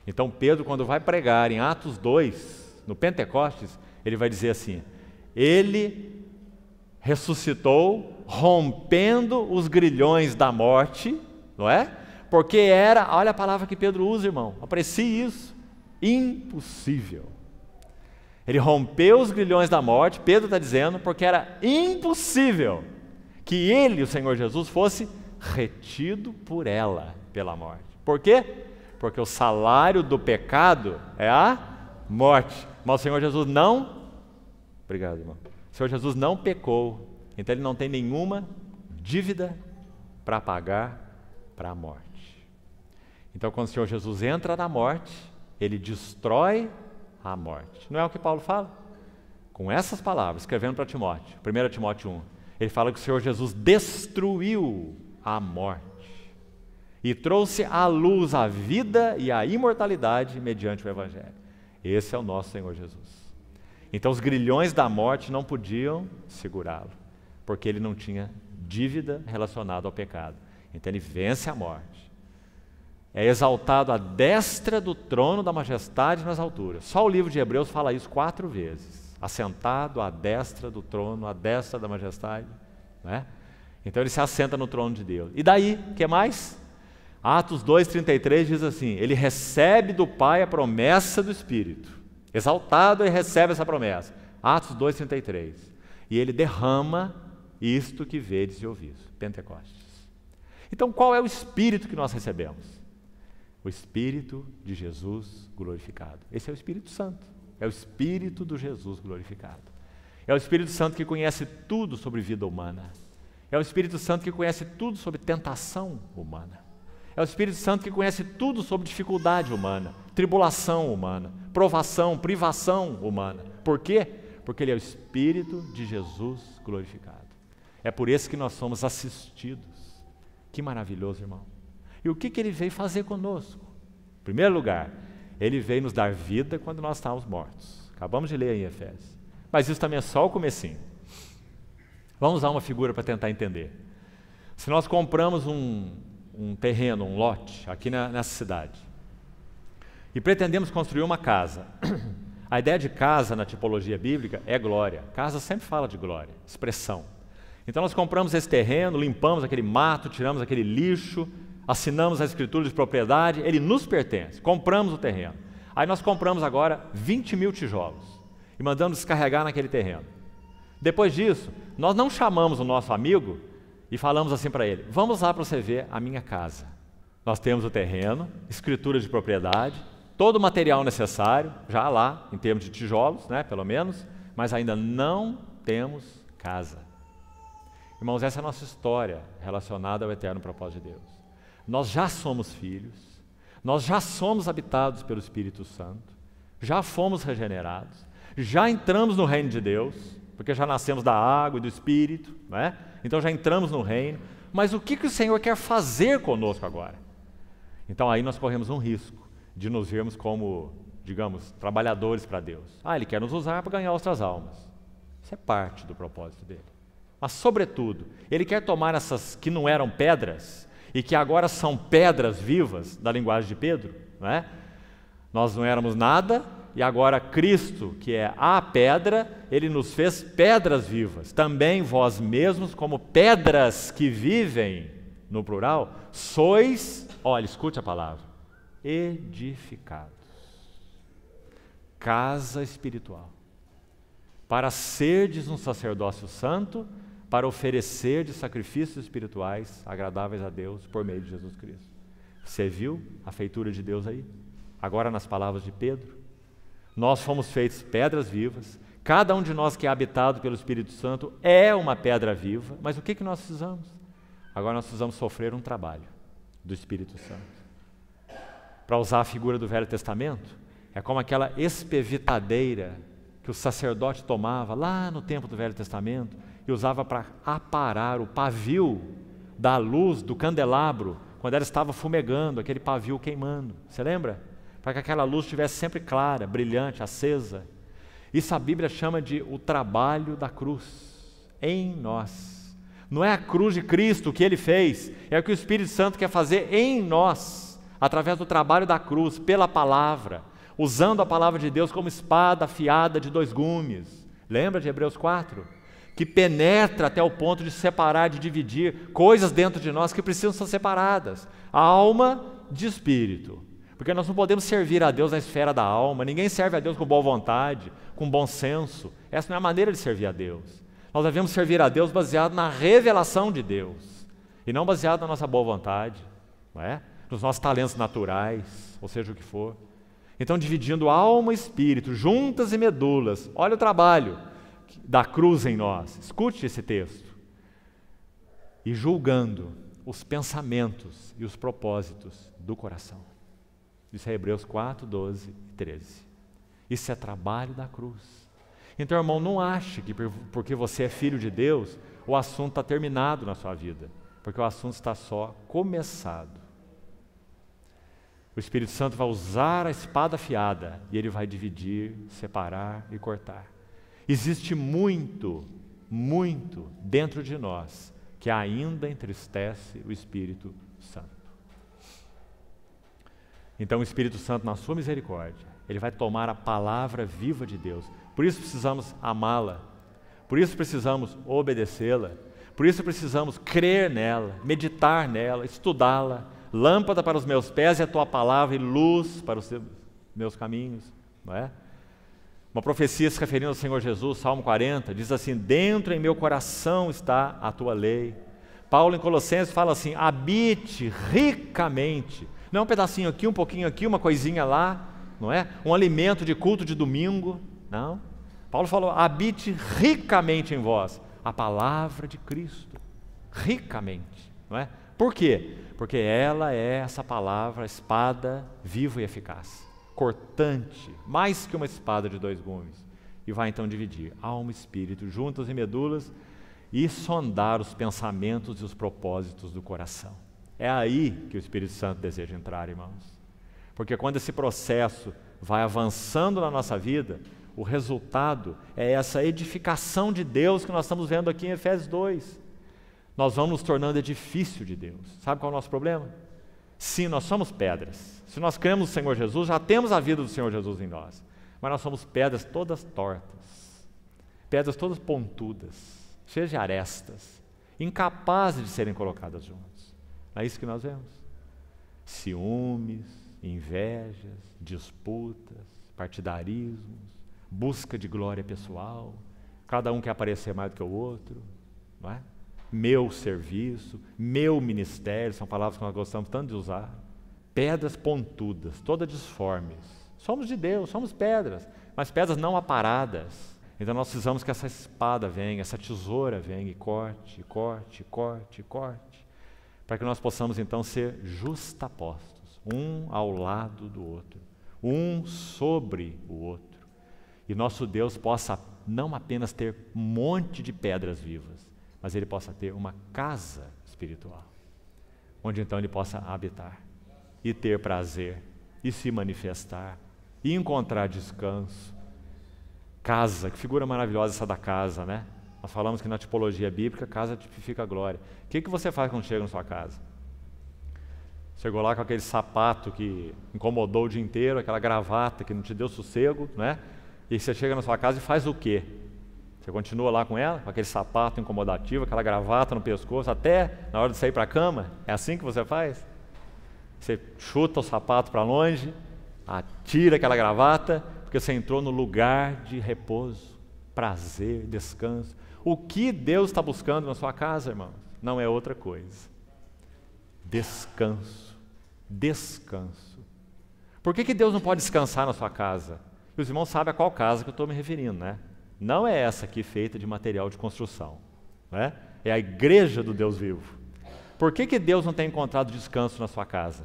Então Pedro, quando vai pregar em Atos 2, no Pentecostes, ele vai dizer assim, ele ressuscitou rompendo os grilhões da morte, não é? Porque era, olha a palavra que Pedro usa, irmão, aprecie isso, impossível. Ele rompeu os grilhões da morte, Pedro está dizendo, porque era impossível que ele, o Senhor Jesus, fosse retido por ela, pela morte. Por quê? Porque o salário do pecado é a morte. Mas o Senhor Jesus não... Obrigado, irmão. O Senhor Jesus não pecou, então ele não tem nenhuma dívida para pagar para a morte. Então quando o Senhor Jesus entra na morte, ele destrói a morte. Não é o que Paulo fala? Com essas palavras, escrevendo para Timóteo, 1 Timóteo 1, ele fala que o Senhor Jesus destruiu a morte e trouxe à luz a vida e a imortalidade mediante o Evangelho. Esse é o nosso Senhor Jesus. Então os grilhões da morte não podiam segurá-lo, porque ele não tinha dívida relacionada ao pecado. Então ele vence a morte. É exaltado à destra do trono da majestade nas alturas. Só o livro de Hebreus fala isso 4 vezes. Assentado à destra do trono, à destra da majestade, né? Então ele se assenta no trono de Deus. E daí, o que mais? Atos 2,33 diz assim, ele recebe do Pai a promessa do Espírito. Exaltado, ele recebe essa promessa. Atos 2,33. E ele derrama isto que vedes e ouvis. Pentecostes. Então qual é o Espírito que nós recebemos? O Espírito de Jesus glorificado. Esse é o Espírito Santo. É o Espírito do Jesus glorificado. É o Espírito Santo que conhece tudo sobre vida humana. É o Espírito Santo que conhece tudo sobre tentação humana. É o Espírito Santo que conhece tudo sobre dificuldade humana, tribulação humana, provação, privação humana. Por quê? Porque ele é o Espírito de Jesus glorificado. É por isso que nós somos assistidos. Que maravilhoso, irmão. E o que ele veio fazer conosco? Em primeiro lugar, ele veio nos dar vida quando nós estávamos mortos. Acabamos de ler aí em Efésios. Mas isso também é só o comecinho. Vamos usar uma figura para tentar entender. Se nós compramos um terreno, um lote, aqui nessa cidade, e pretendemos construir uma casa, a ideia de casa na tipologia bíblica é glória. Casa sempre fala de glória, expressão. Então nós compramos esse terreno, limpamos aquele mato, tiramos aquele lixo, assinamos a escritura de propriedade, ele nos pertence, compramos o terreno. Aí nós compramos agora 20 mil tijolos e mandamos descarregar naquele terreno. Depois disso, nós não chamamos o nosso amigo e falamos assim para ele, vamos lá para você ver a minha casa. Nós temos o terreno, escritura de propriedade, todo o material necessário, já lá, em termos de tijolos, né, pelo menos, mas ainda não temos casa. Irmãos, essa é a nossa história relacionada ao eterno propósito de Deus. Nós já somos filhos, nós já somos habitados pelo Espírito Santo, já fomos regenerados, já entramos no reino de Deus, porque já nascemos da água e do Espírito, não é? Então já entramos no reino, mas o que o Senhor quer fazer conosco agora? Então aí nós corremos um risco de nos vermos como, digamos, trabalhadores para Deus. Ele quer nos usar para ganhar outras almas. Isso é parte do propósito dele. Mas, sobretudo, ele quer tomar essas que não eram pedras e que agora são pedras vivas, da linguagem de Pedro, não é? Nós não éramos nada e agora Cristo, que é a pedra, ele nos fez pedras vivas. Também vós mesmos, como pedras que vivem, no plural, sois, olha, escute a palavra, edificados. Casa espiritual. Para serdes um sacerdócio santo, para oferecer de sacrifícios espirituais agradáveis a Deus por meio de Jesus Cristo. Você viu a feitura de Deus aí? Agora nas palavras de Pedro. Nós fomos feitos pedras vivas, cada um de nós que é habitado pelo Espírito Santo é uma pedra viva, mas o que nós precisamos? Agora nós precisamos sofrer um trabalho do Espírito Santo. Para usar a figura do Velho Testamento, é como aquela espevitadeira que o sacerdote tomava lá no tempo do Velho Testamento e usava para aparar o pavio da luz do candelabro, quando ela estava fumegando, aquele pavio queimando. Você lembra? Para que aquela luz estivesse sempre clara, brilhante, acesa. Isso a Bíblia chama de o trabalho da cruz em nós. Não é a cruz de Cristo o que ele fez, é o que o Espírito Santo quer fazer em nós, através do trabalho da cruz, pela palavra, usando a palavra de Deus como espada afiada de 2 gumes. Lembra de Hebreus 4? Que penetra até o ponto de separar, de dividir coisas dentro de nós que precisam ser separadas. Alma de espírito. Porque nós não podemos servir a Deus na esfera da alma. Ninguém serve a Deus com boa vontade, com bom senso. Essa não é a maneira de servir a Deus. Nós devemos servir a Deus baseado na revelação de Deus. E não baseado na nossa boa vontade, não é? Nos nossos talentos naturais, ou seja o que for. Então, dividindo alma e espírito, juntas e medulas. Olha o trabalho da cruz em nós. Escute esse texto. E julgando os pensamentos e os propósitos do coração. Isso é Hebreus 4, 12 e 13. Isso é trabalho da cruz. Então, irmão, não ache que porque você é filho de Deus, o assunto está terminado na sua vida. Porque o assunto está só começado. O Espírito Santo vai usar a espada afiada e ele vai dividir, separar e cortar. Existe muito, muito dentro de nós que ainda entristece o Espírito Santo. Então o Espírito Santo, na sua misericórdia, ele vai tomar a palavra viva de Deus. Por isso precisamos amá-la, por isso precisamos obedecê-la, por isso precisamos crer nela, meditar nela, estudá-la. Lâmpada para os meus pés é a tua palavra e luz para os meus caminhos, não é? Uma profecia se referindo ao Senhor Jesus, Salmo 40, diz assim: dentro em meu coração está a tua lei. Paulo em Colossenses fala assim: habite ricamente, não é um pedacinho aqui, um pouquinho aqui, uma coisinha lá, não é? Um alimento de culto de domingo, não. Paulo falou: habite ricamente em vós a palavra de Cristo, ricamente, não é? Por quê? Porque ela é essa palavra, espada viva e eficaz, cortante, mais que uma espada de 2 gumes, e vai então dividir alma e espírito, juntas e medulas, e sondar os pensamentos e os propósitos do coração. É aí que o Espírito Santo deseja entrar, irmãos. Porque quando esse processo vai avançando na nossa vida, o resultado é essa edificação de Deus que nós estamos vendo aqui em Efésios 2. Nós vamos nos tornando edifício de Deus. Sabe qual é o nosso problema? Sim, nós somos pedras. Se nós cremos no Senhor Jesus, já temos a vida do Senhor Jesus em nós. Mas nós somos pedras todas tortas, pedras todas pontudas, cheias de arestas, incapazes de serem colocadas juntas. É isso que nós vemos. Ciúmes, invejas, disputas, partidarismos, busca de glória pessoal, cada um quer aparecer mais do que o outro, não é? Meu serviço, meu ministério, são palavras que nós gostamos tanto de usar, pedras pontudas, todas disformes. Somos de Deus, somos pedras, mas pedras não aparadas. Então nós precisamos que essa espada venha, essa tesoura venha e corte, corte, corte, corte, para que nós possamos então ser justapostos, um ao lado do outro, um sobre o outro. E nosso Deus possa não apenas ter um monte de pedras vivas, mas Ele possa ter uma casa espiritual, onde então Ele possa habitar, e ter prazer, e se manifestar, e encontrar descanso. Casa, que figura maravilhosa essa da casa, né? Nós falamos que na tipologia bíblica, casa tipifica a glória. O que você faz quando chega na sua casa? Chegou lá com aquele sapato que incomodou o dia inteiro, aquela gravata que não te deu sossego, né? E você chega na sua casa e faz o quê? Você continua lá com ela, com aquele sapato incomodativo, aquela gravata no pescoço, até na hora de sair para a cama? É assim que você faz? Você chuta o sapato para longe, atira aquela gravata, porque você entrou no lugar de repouso, prazer, descanso. O que Deus está buscando na sua casa, irmãos? Não é outra coisa. Descanso. Descanso. Por que Deus não pode descansar na sua casa? E os irmãos sabem a qual casa que eu estou me referindo, né? Não é essa aqui feita de material de construção, né? É a igreja do Deus vivo. Por que Deus não tem encontrado descanso na sua casa?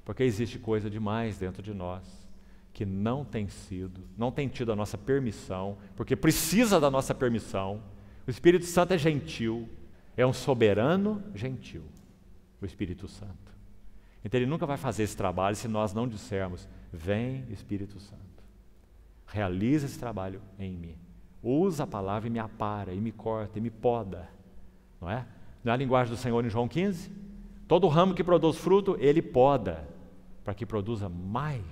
Porque existe coisa demais dentro de nós que não tem tido a nossa permissão, porque precisa da nossa permissão. O Espírito Santo é gentil, é um soberano gentil, o Espírito Santo. Então Ele nunca vai fazer esse trabalho se nós não dissermos: vem Espírito Santo, realiza esse trabalho em mim. Usa a palavra e me apara, e me corta, e me poda. Não é? Não é a linguagem do Senhor em João 15? Todo ramo que produz fruto, Ele poda, para que produza mais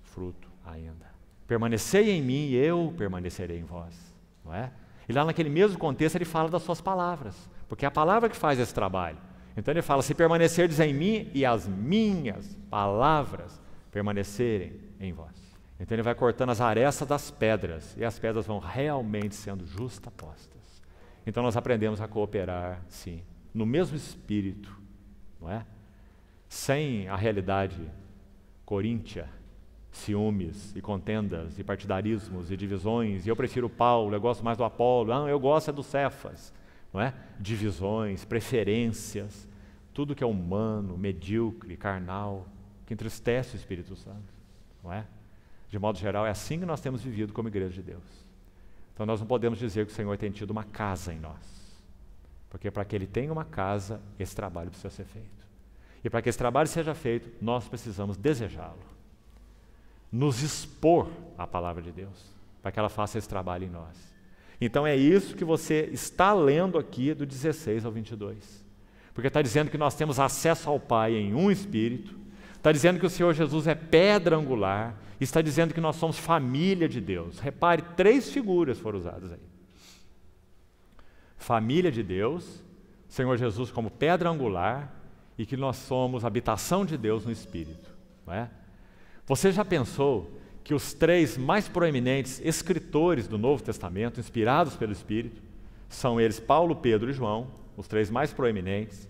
fruto ainda. Permanecei em mim e eu permanecerei em vós. Não é? E lá naquele mesmo contexto Ele fala das suas palavras, porque é a palavra que faz esse trabalho. Então Ele fala: se permanecerdes em mim e as minhas palavras permanecerem em vós. Então Ele vai cortando as arestas das pedras, e as pedras vão realmente sendo justapostas. Então nós aprendemos a cooperar, sim, no mesmo espírito, não é? Sem a realidade coríntia, ciúmes e contendas e partidarismos e divisões, e eu prefiro Paulo, eu gosto mais do Apolo, não, eu gosto é do Cefas, não é? Divisões, preferências, tudo que é humano, medíocre, carnal, que entristece o Espírito Santo, não é? De modo geral, é assim que nós temos vivido como igreja de Deus. Então nós não podemos dizer que o Senhor tem tido uma casa em nós, porque para que Ele tenha uma casa, esse trabalho precisa ser feito. E para que esse trabalho seja feito, nós precisamos desejá-lo, nos expor à palavra de Deus, para que ela faça esse trabalho em nós. Então é isso que você está lendo aqui do 16 ao 22, porque está dizendo que nós temos acesso ao Pai em um Espírito, está dizendo que o Senhor Jesus é pedra angular, está dizendo que nós somos família de Deus. Repare, 3 figuras foram usadas aí. Família de Deus, Senhor Jesus como pedra angular, e que nós somos habitação de Deus no Espírito. Não é? Você já pensou que os 3 mais proeminentes escritores do Novo Testamento, inspirados pelo Espírito, são eles Paulo, Pedro e João, os 3 mais proeminentes?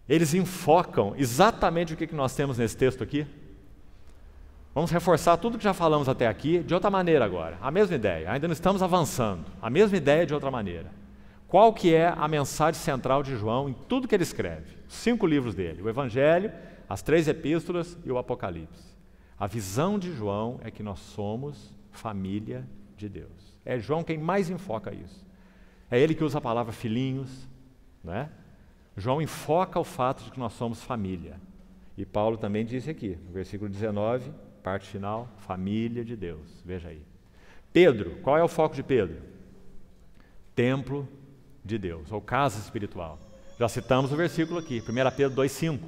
Eles enfocam exatamente o que nós temos nesse texto aqui. Vamos reforçar tudo que já falamos até aqui de outra maneira agora. A mesma ideia, ainda não estamos avançando. A mesma ideia de outra maneira. Qual que é a mensagem central de João em tudo que ele escreve? Os 5 livros dele, o Evangelho, as 3 epístolas e o Apocalipse. A visão de João é que nós somos família de Deus. É João quem mais enfoca isso. É ele que usa a palavra filhinhos, não é? João enfoca o fato de que nós somos família. E Paulo também disse aqui, no versículo 19, parte final, família de Deus. Veja aí. Pedro, qual é o foco de Pedro? Templo de Deus, ou casa espiritual. Já citamos o versículo aqui, 1 Pedro 2,5.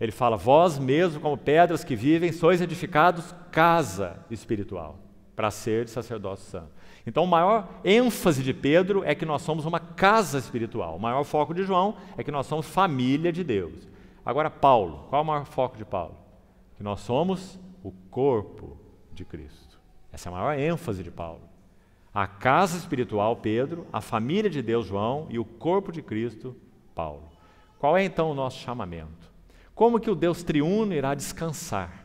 Ele fala: vós mesmo, como pedras que vivem, sois edificados casa espiritual, para ser de sacerdócio santo. Então, o maior ênfase de Pedro é que nós somos uma casa espiritual. O maior foco de João é que nós somos família de Deus. Agora, Paulo, qual é o maior foco de Paulo? Que nós somos o corpo de Cristo. Essa é a maior ênfase de Paulo. A casa espiritual, Pedro, a família de Deus, João, e o corpo de Cristo, Paulo. Qual é então o nosso chamamento? Como que o Deus triuno irá descansar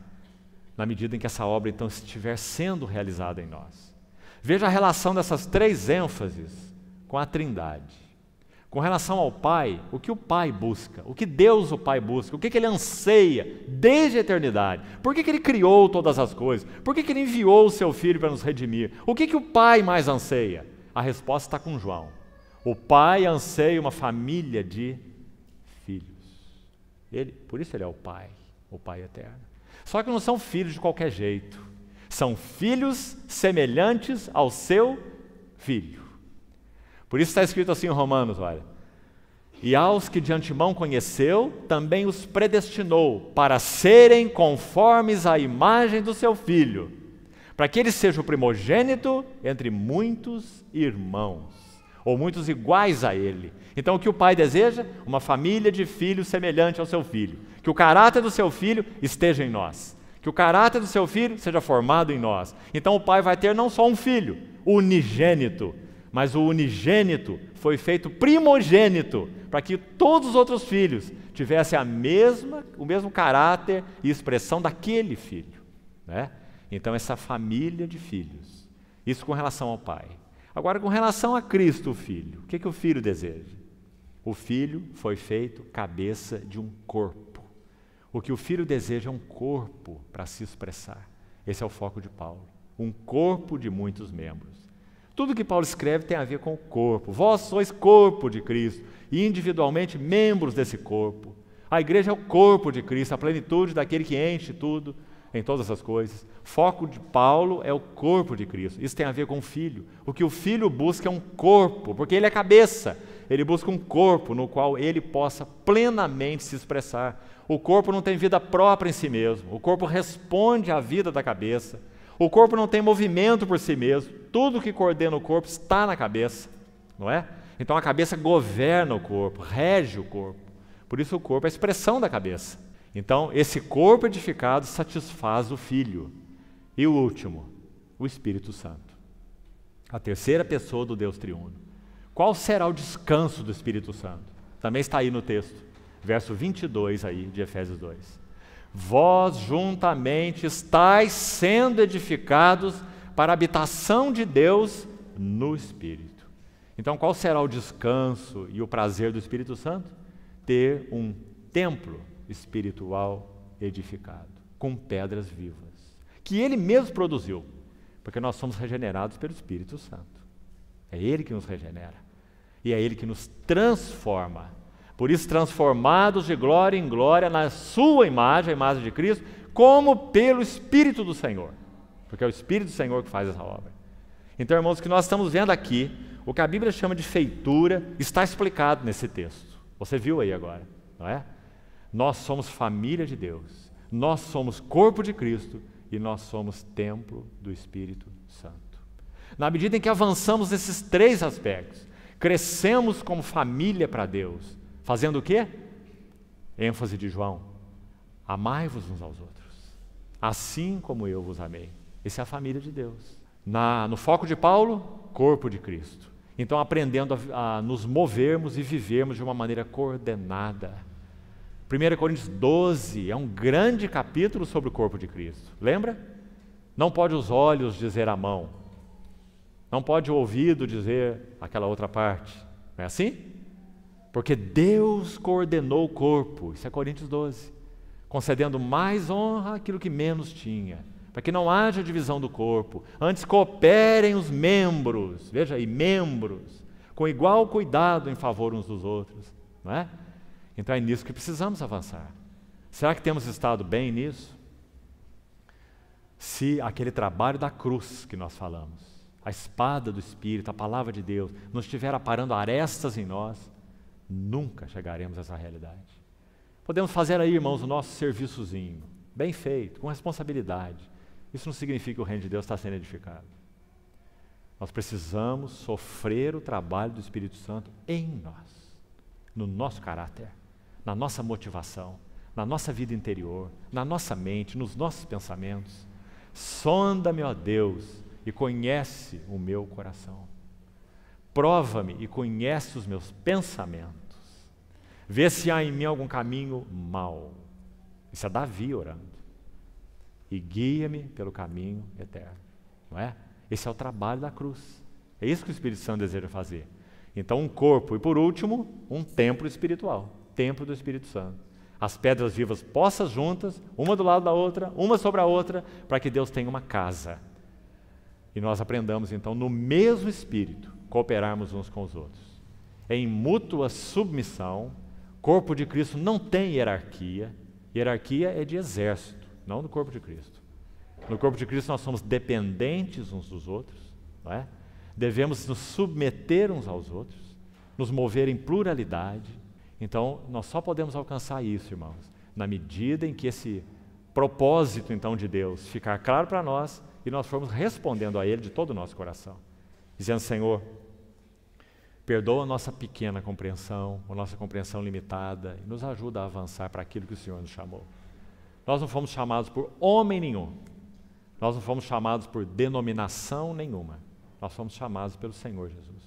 na medida em que essa obra então estiver sendo realizada em nós? Veja a relação dessas três ênfases com a Trindade. Com relação ao Pai, o que o Pai busca, o que Deus o Pai busca, o que Ele anseia desde a eternidade, por que Ele criou todas as coisas, por que Ele enviou o Seu Filho para nos redimir, o que o Pai mais anseia? A resposta está com João. O Pai anseia uma família de filhos. Por isso Ele é o Pai eterno. Só que não são filhos de qualquer jeito, são filhos semelhantes ao Seu Filho. Por isso está escrito assim em Romanos, olha: e aos que de antemão conheceu, também os predestinou para serem conformes à imagem do seu Filho, para que ele seja o primogênito entre muitos irmãos, ou muitos iguais a ele. Então o que o Pai deseja? Uma família de filhos semelhante ao seu Filho. Que o caráter do seu Filho esteja em nós. Que o caráter do seu Filho seja formado em nós. Então o Pai vai ter não só um filho, unigênito, mas o unigênito foi feito primogênito, para que todos os outros filhos tivessem o mesmo caráter e expressão daquele filho, né? Então essa família de filhos, isso com relação ao Pai. Agora com relação a Cristo, o Filho, o que o Filho deseja? O Filho foi feito cabeça de um corpo. O que o Filho deseja é um corpo para se expressar. Esse é o foco de Paulo, um corpo de muitos membros. Tudo que Paulo escreve tem a ver com o corpo. Vós sois corpo de Cristo e individualmente membros desse corpo. A igreja é o corpo de Cristo, a plenitude daquele que enche tudo em todas as coisas. Foco de Paulo é o corpo de Cristo. Isso tem a ver com o Filho. O que o Filho busca é um corpo, porque ele é cabeça. Ele busca um corpo no qual ele possa plenamente se expressar. O corpo não tem vida própria em si mesmo. O corpo responde à vida da cabeça. O corpo não tem movimento por si mesmo. Tudo que coordena o corpo está na cabeça, não é? Então a cabeça governa o corpo, rege o corpo. Por isso o corpo é a expressão da cabeça. Então esse corpo edificado satisfaz o Filho. E o último, o Espírito Santo. A terceira pessoa do Deus triuno. Qual será o descanso do Espírito Santo? Também está aí no texto, verso 22 aí de Efésios 2. Vós juntamente estáis sendo edificados para a habitação de Deus no Espírito. Então, qual será o descanso e o prazer do Espírito Santo? Ter um templo espiritual edificado, com pedras vivas, que Ele mesmo produziu, porque nós somos regenerados pelo Espírito Santo. É Ele que nos regenera, e é Ele que nos transforma. Por isso, transformados de glória em glória na sua imagem, a imagem de Cristo, como pelo Espírito do Senhor. Porque é o Espírito do Senhor que faz essa obra. Então, irmãos, o que nós estamos vendo aqui, o que a Bíblia chama de feitura, está explicado nesse texto. Você viu aí agora, não é? Nós somos família de Deus, nós somos corpo de Cristo e nós somos templo do Espírito Santo. Na medida em que avançamos nesses três aspectos, crescemos como família para Deus, fazendo o quê? ênfase de João: amai-vos uns aos outros, assim como eu vos amei. Essa é a família de Deus. No foco de Paulo, corpo de Cristo. Então, aprendendo a nos movermos e vivermos de uma maneira coordenada. 1 Coríntios 12 é um grande capítulo sobre o corpo de Cristo. Lembra? Não pode os olhos dizer a mão. Não pode o ouvido dizer aquela outra parte. Não é assim? Porque Deus coordenou o corpo. Isso é Coríntios 12. Concedendo mais honra àquilo que menos tinha, para que não haja divisão do corpo. Antes cooperem os membros, veja aí, membros, com igual cuidado em favor uns dos outros. Não é? Então é nisso que precisamos avançar. Será que temos estado bem nisso? Se aquele trabalho da cruz que nós falamos, a espada do Espírito, a palavra de Deus, não estiver aparando arestas em nós, nunca chegaremos a essa realidade. Podemos fazer aí, irmãos, o nosso serviçozinho, bem feito, com responsabilidade. Isso não significa que o reino de Deus está sendo edificado. Nós precisamos sofrer o trabalho do Espírito Santo em nós, no nosso caráter, na nossa motivação, na nossa vida interior, na nossa mente, nos nossos pensamentos. Sonda-me, ó Deus, e conhece o meu coração. Prova-me e conhece os meus pensamentos. Vê se há em mim algum caminho mau Isso é Davi orando. E guia-me pelo caminho eterno. Não é? Esse é o trabalho da cruz. É isso que o Espírito Santo deseja fazer. Então, um corpo e, por último, um templo espiritual. Templo do Espírito Santo. As pedras vivas postas juntas, uma do lado da outra, uma sobre a outra, para que Deus tenha uma casa. E nós aprendamos, então, no mesmo Espírito, cooperarmos uns com os outros. Em mútua submissão, corpo de Cristo não tem hierarquia. Hierarquia é de exército, não do corpo de Cristo. No corpo de Cristo nós somos dependentes uns dos outros, não é? Devemos nos submeter uns aos outros, nos mover em pluralidade. Então, nós só podemos alcançar isso, irmãos, na medida em que esse propósito, então, de Deus ficar claro para nós e nós formos respondendo a Ele de todo o nosso coração, dizendo: Senhor, perdoa a nossa pequena compreensão, a nossa compreensão limitada, e nos ajuda a avançar para aquilo que o Senhor nos chamou. Nós não fomos chamados por homem nenhum, nós não fomos chamados por denominação nenhuma, nós fomos chamados pelo Senhor Jesus,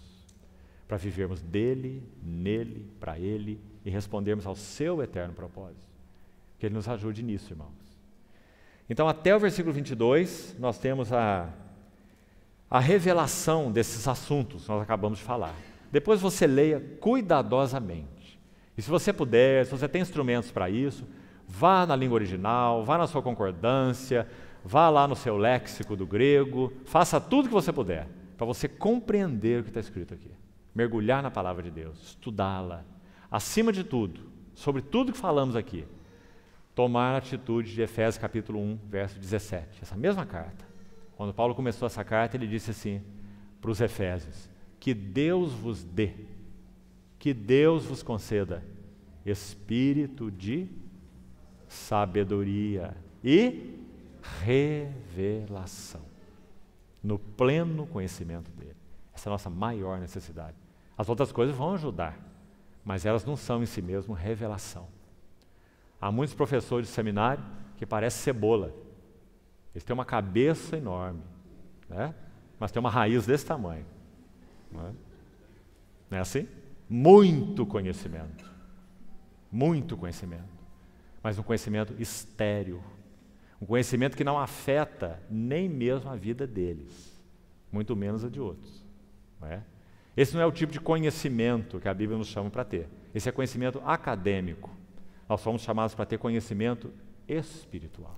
para vivermos dele, nele, para ele e respondermos ao seu eterno propósito. Que Ele nos ajude nisso, irmãos. Então, até o versículo 22, nós temos a revelação desses assuntos que nós acabamos de falar. Depois você leia cuidadosamente. E se você puder, se você tem instrumentos para isso, vá na língua original, vá na sua concordância, vá lá no seu léxico do grego, faça tudo que você puder, para você compreender o que está escrito aqui. Mergulhar na palavra de Deus, estudá-la. Acima de tudo, sobre tudo que falamos aqui, tomar a atitude de Efésios capítulo 1, verso 17. Essa mesma carta. Quando Paulo começou essa carta, ele disse assim para os Efésios: que Deus vos dê, que Deus vos conceda espírito de sabedoria e revelação, no pleno conhecimento dele. Essa é a nossa maior necessidade. As outras coisas vão ajudar, mas elas não são em si mesmo revelação. Há muitos professores de seminário que parecem cebola. Eles têm uma cabeça enorme, né? Mas tem uma raiz desse tamanho. Não é assim? Muito conhecimento, mas um conhecimento estéril, um conhecimento que não afeta nem mesmo a vida deles, muito menos a de outros. Não é? Esse não é o tipo de conhecimento que a Bíblia nos chama para ter. Esse é conhecimento acadêmico. Nós somos chamados para ter conhecimento espiritual,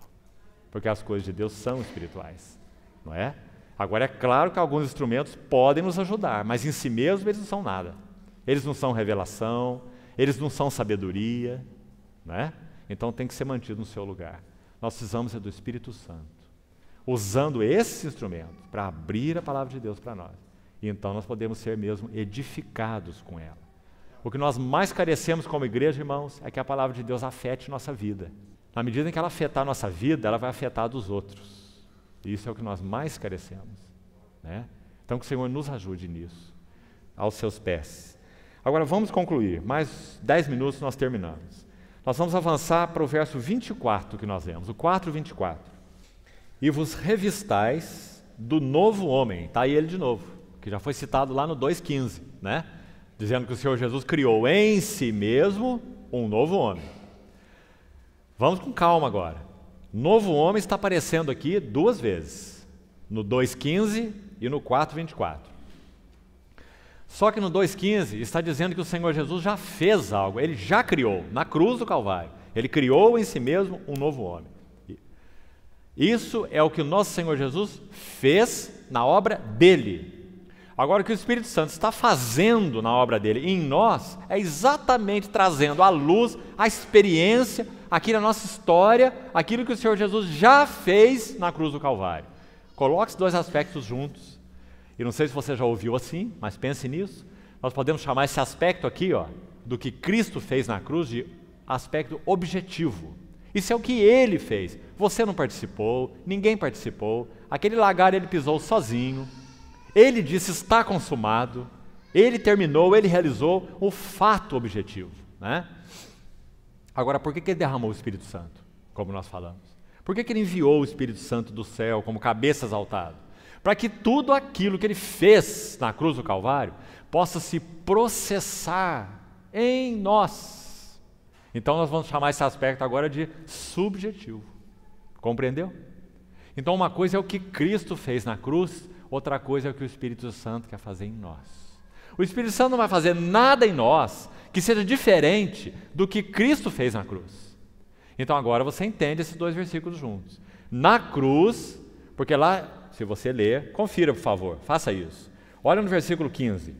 porque as coisas de Deus são espirituais, não é? Agora, é claro que alguns instrumentos podem nos ajudar, mas em si mesmos eles não são nada. Eles não são revelação, eles não são sabedoria, não é? Então tem que ser mantido no seu lugar. Nós precisamos do Espírito Santo, usando esses instrumentos para abrir a palavra de Deus para nós. E então nós podemos ser mesmo edificados com ela. O que nós mais carecemos como igreja, irmãos, é que a palavra de Deus afete nossa vida. Na medida em que ela afetar a nossa vida, ela vai afetar a dos outros. Isso é o que nós mais carecemos, né? Então que o Senhor nos ajude nisso, aos seus pés. Agora vamos concluir, mais 10 minutos nós terminamos. Nós vamos avançar para o verso 24 que nós lemos, o 4:24. E vos revistais do novo homem, está aí ele de novo, que já foi citado lá no 2:15, né? Dizendo que o Senhor Jesus criou em si mesmo um novo homem. Vamos com calma agora. Novo homem está aparecendo aqui 2 vezes, no 2:15 e no 4:24. Só que no 2:15 está dizendo que o Senhor Jesus já fez algo, Ele já criou, na cruz do Calvário. Ele criou em si mesmo um novo homem. Isso é o que o nosso Senhor Jesus fez na obra dele. Agora, o que o Espírito Santo está fazendo na obra dele em nós é exatamente trazendo à luz a experiência, aqui na nossa história, aquilo que o Senhor Jesus já fez na cruz do Calvário. Coloque os 2 aspectos juntos. E não sei se você já ouviu assim, mas pense nisso. Nós podemos chamar esse aspecto aqui, ó, do que Cristo fez na cruz, de aspecto objetivo. Isso é o que Ele fez. Você não participou, ninguém participou. Aquele lagar Ele pisou sozinho. Ele disse: está consumado. Ele terminou, Ele realizou o fato objetivo, né? Agora, por que Ele derramou o Espírito Santo, como nós falamos? Por que Ele enviou o Espírito Santo do céu como cabeça exaltada? Para que tudo aquilo que Ele fez na cruz do Calvário possa se processar em nós. Então nós vamos chamar esse aspecto agora de subjetivo. Compreendeu? Então uma coisa é o que Cristo fez na cruz, outra coisa é o que o Espírito Santo quer fazer em nós. O Espírito Santo não vai fazer nada em nós que seja diferente do que Cristo fez na cruz. Então agora você entende esses dois versículos juntos. Na cruz, porque lá, se você ler, confira por favor, faça isso. Olha no versículo 15.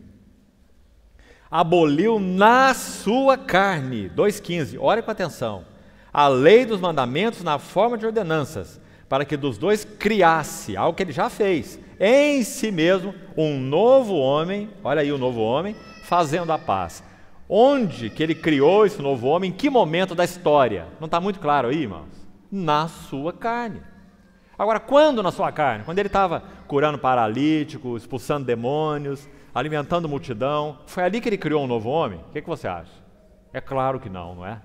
Aboliu na sua carne, 2,15, olha com atenção, a lei dos mandamentos na forma de ordenanças, para que dos dois criasse, algo que ele já fez, em si mesmo, um novo homem, olha aí o novo homem, fazendo a paz. Onde que ele criou esse novo homem, em que momento da história? Não está muito claro aí, irmãos? Na sua carne. Agora, quando na sua carne? Quando ele estava curando paralítico, expulsando demônios, alimentando multidão, foi ali que ele criou um novo homem? O que você acha? É claro que não, não é?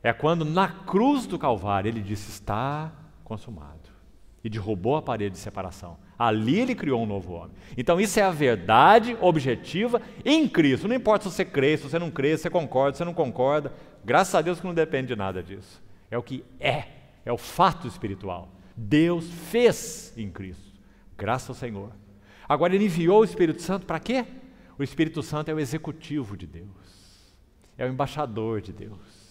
É quando na cruz do Calvário ele disse, está consumado, e derrubou a parede de separação. Ali ele criou um novo homem. Então isso é a verdade objetiva em Cristo. Não importa se você crê, se você não crê, se você concorda, se você não concorda. Graças a Deus que não depende de nada disso. É o que é o fato espiritual. Deus fez em Cristo. Graças ao Senhor. Agora ele enviou o Espírito Santo para quê? O Espírito Santo é o executivo de Deus. É o embaixador de Deus.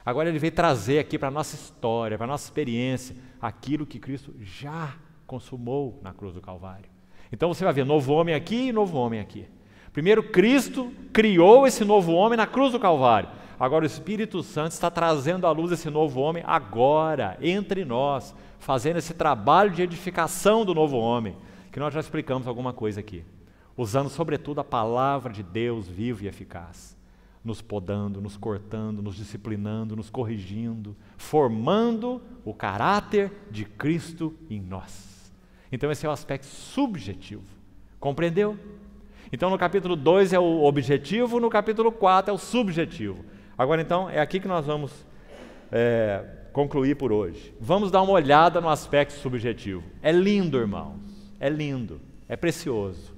Agora ele veio trazer aqui para a nossa história, para a nossa experiência, aquilo que Cristo já consumou na cruz do Calvário. Então você vai ver novo homem aqui e novo homem aqui. Primeiro Cristo criou esse novo homem na cruz do Calvário. Agora o Espírito Santo está trazendo à luz esse novo homem agora, entre nós, fazendo esse trabalho de edificação do novo homem, que nós já explicamos alguma coisa aqui, usando sobretudo a palavra de Deus viva e eficaz, nos podando, nos cortando, nos disciplinando, nos corrigindo, formando o caráter de Cristo em nós. Então esse é o aspecto subjetivo, compreendeu? Então no capítulo 2 é o objetivo, no capítulo 4 é o subjetivo. Agora então é aqui que nós vamos concluir por hoje. Vamos dar uma olhada no aspecto subjetivo. É lindo, irmãos, é lindo, é precioso.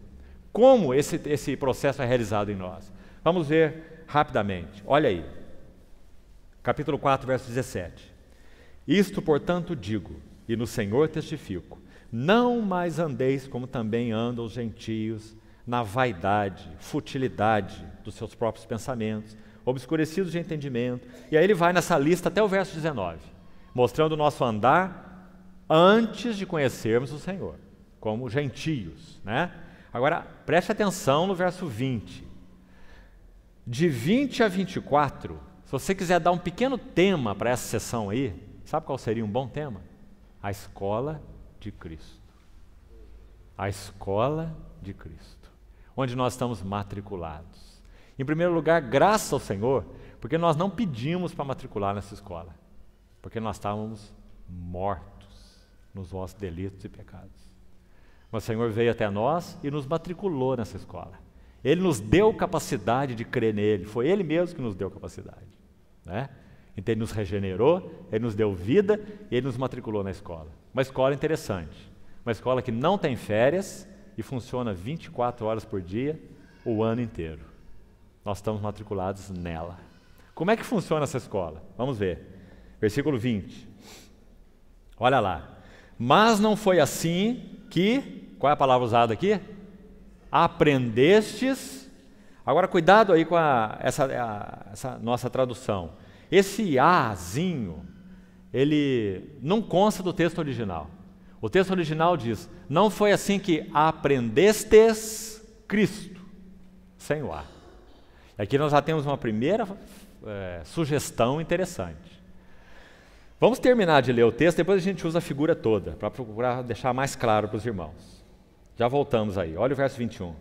Como esse processo é realizado em nós? Vamos ver rapidamente, olha aí, capítulo 4, verso 17. Isto, portanto, digo, e no Senhor testifico, não mais andeis como também andam os gentios, na vaidade, futilidade dos seus próprios pensamentos, obscurecidos de entendimento. E aí ele vai nessa lista até o verso 19, mostrando o nosso andar antes de conhecermos o Senhor, como gentios, né? Agora, preste atenção no verso 20. De 20 a 24, se você quiser dar um pequeno tema para essa sessão aí, sabe qual seria um bom tema? A escola de Cristo. A escola de Cristo, onde nós estamos matriculados. Em primeiro lugar, graças ao Senhor, porque nós não pedimos para matricular nessa escola, porque nós estávamos mortos nos vossos delitos e pecados. Mas o Senhor veio até nós e nos matriculou nessa escola. Ele nos deu capacidade de crer nele, foi Ele mesmo que nos deu capacidade, né? Então Ele nos regenerou, Ele nos deu vida e Ele nos matriculou na escola. Uma escola interessante, uma escola que não tem férias e funciona 24 horas por dia, o ano inteiro. Nós estamos matriculados nela. Como é que funciona essa escola? Vamos ver, versículo 20, olha lá. Mas não foi assim que, qual é a palavra usada aqui? Aprendestes. Agora cuidado aí com essa nossa tradução. Esse azinho, ele não consta do texto original. O texto original diz, não foi assim que aprendestes Cristo, sem o a. Aqui nós já temos uma primeira sugestão interessante. Vamos terminar de ler o texto, depois a gente usa a figura toda, para procurar deixar mais claro para os irmãos. Já voltamos aí, olha o verso 21.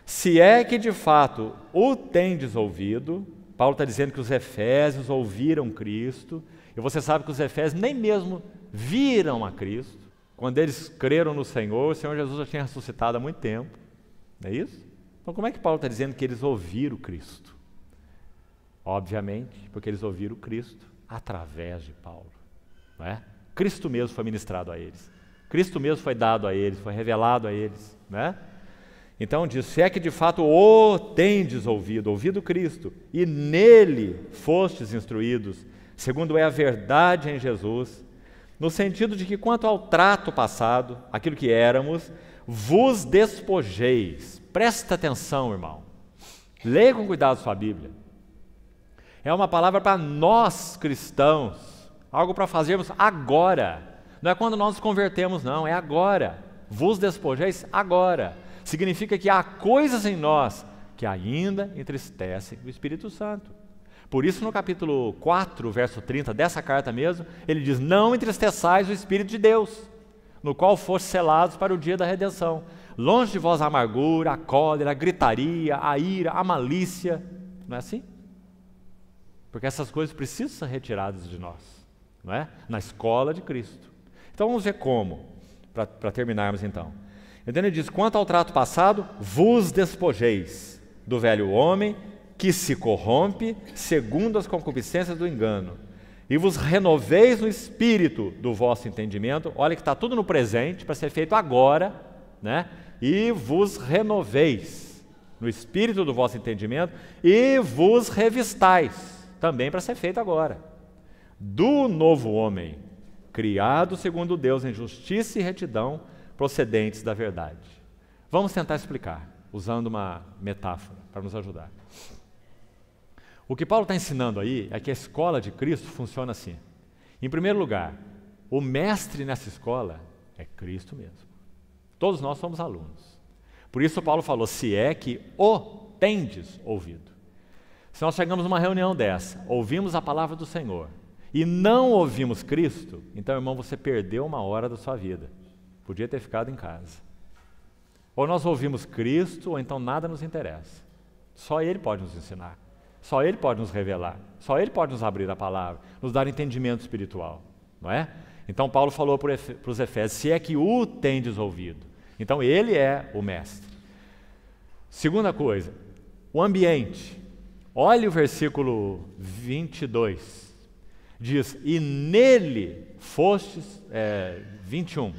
Se é que de fato o tendes ouvido, Paulo está dizendo que os efésios ouviram Cristo, e você sabe que os efésios nem mesmo viram a Cristo. Quando eles creram no Senhor, o Senhor Jesus já tinha ressuscitado há muito tempo, não é isso? Então como é que Paulo está dizendo que eles ouviram Cristo? Obviamente, porque eles ouviram Cristo através de Paulo, não é? Cristo mesmo foi ministrado a eles. Cristo mesmo foi dado a eles, foi revelado a eles, né? Então diz, se é que de fato o tendes ouvido Cristo, e nele fostes instruídos, segundo é a verdade em Jesus, no sentido de que quanto ao trato passado, aquilo que éramos, vos despojeis. Presta atenção, irmão. Leia com cuidado sua Bíblia. É uma palavra para nós cristãos, algo para fazermos agora. Não é quando nós nos convertemos, não, é agora. Vos despojeis agora. Significa que há coisas em nós que ainda entristecem o Espírito Santo. Por isso, no capítulo 4, verso 30 dessa carta mesmo, ele diz, não entristeçais o Espírito de Deus, no qual foste selados para o dia da redenção. Longe de vós a amargura, a cólera, a gritaria, a ira, a malícia. Não é assim? Porque essas coisas precisam ser retiradas de nós, não é? Na escola de Cristo. Então vamos ver como, para terminarmos então. Então ele diz, quanto ao trato passado, vos despojeis do velho homem que se corrompe segundo as concupiscências do engano, e vos renoveis no espírito do vosso entendimento. Olha que está tudo no presente, para ser feito agora, né? E vos renoveis no espírito do vosso entendimento, e vos revistais, também para ser feito agora, do novo homem, criado segundo Deus em justiça e retidão, procedentes da verdade. Vamos tentar explicar, usando uma metáfora para nos ajudar. O que Paulo está ensinando aí é que a escola de Cristo funciona assim. Em primeiro lugar, o mestre nessa escola é Cristo mesmo. Todos nós somos alunos. Por isso Paulo falou, se é que o tendes ouvido. Se nós chegamos numa reunião dessa, ouvimos a palavra do Senhor e não ouvimos Cristo, então, irmão, você perdeu uma hora da sua vida. Podia ter ficado em casa. Ou nós ouvimos Cristo, ou então nada nos interessa. Só Ele pode nos ensinar. Só Ele pode nos revelar. Só Ele pode nos abrir a palavra, nos dar entendimento espiritual. Não é? Então Paulo falou para os Efésios, se é que o tendes ouvido. Então Ele é o mestre. Segunda coisa, o ambiente. Olhe o versículo 22. Diz, e nele fostes, 21.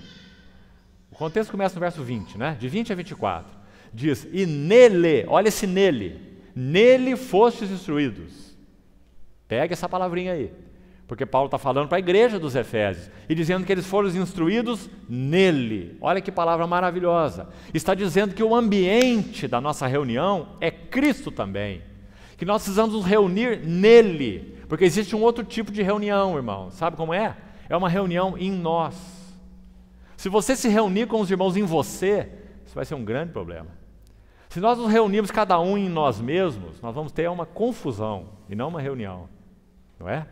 O contexto começa no verso 20, né? De 20 a 24. Diz, e nele, olha esse nele fostes instruídos. Pega essa palavrinha aí. Porque Paulo está falando para a igreja dos Efésios e dizendo que eles foram instruídos nele. Olha que palavra maravilhosa. Está dizendo que o ambiente da nossa reunião é Cristo também. Que nós precisamos nos reunir nele. Porque existe um outro tipo de reunião, irmão. Sabe como é? É uma reunião em nós. Se você se reunir com os irmãos em você, isso vai ser um grande problema. Se nós nos reunirmos cada um em nós mesmos, nós vamos ter uma confusão e não uma reunião. Não é?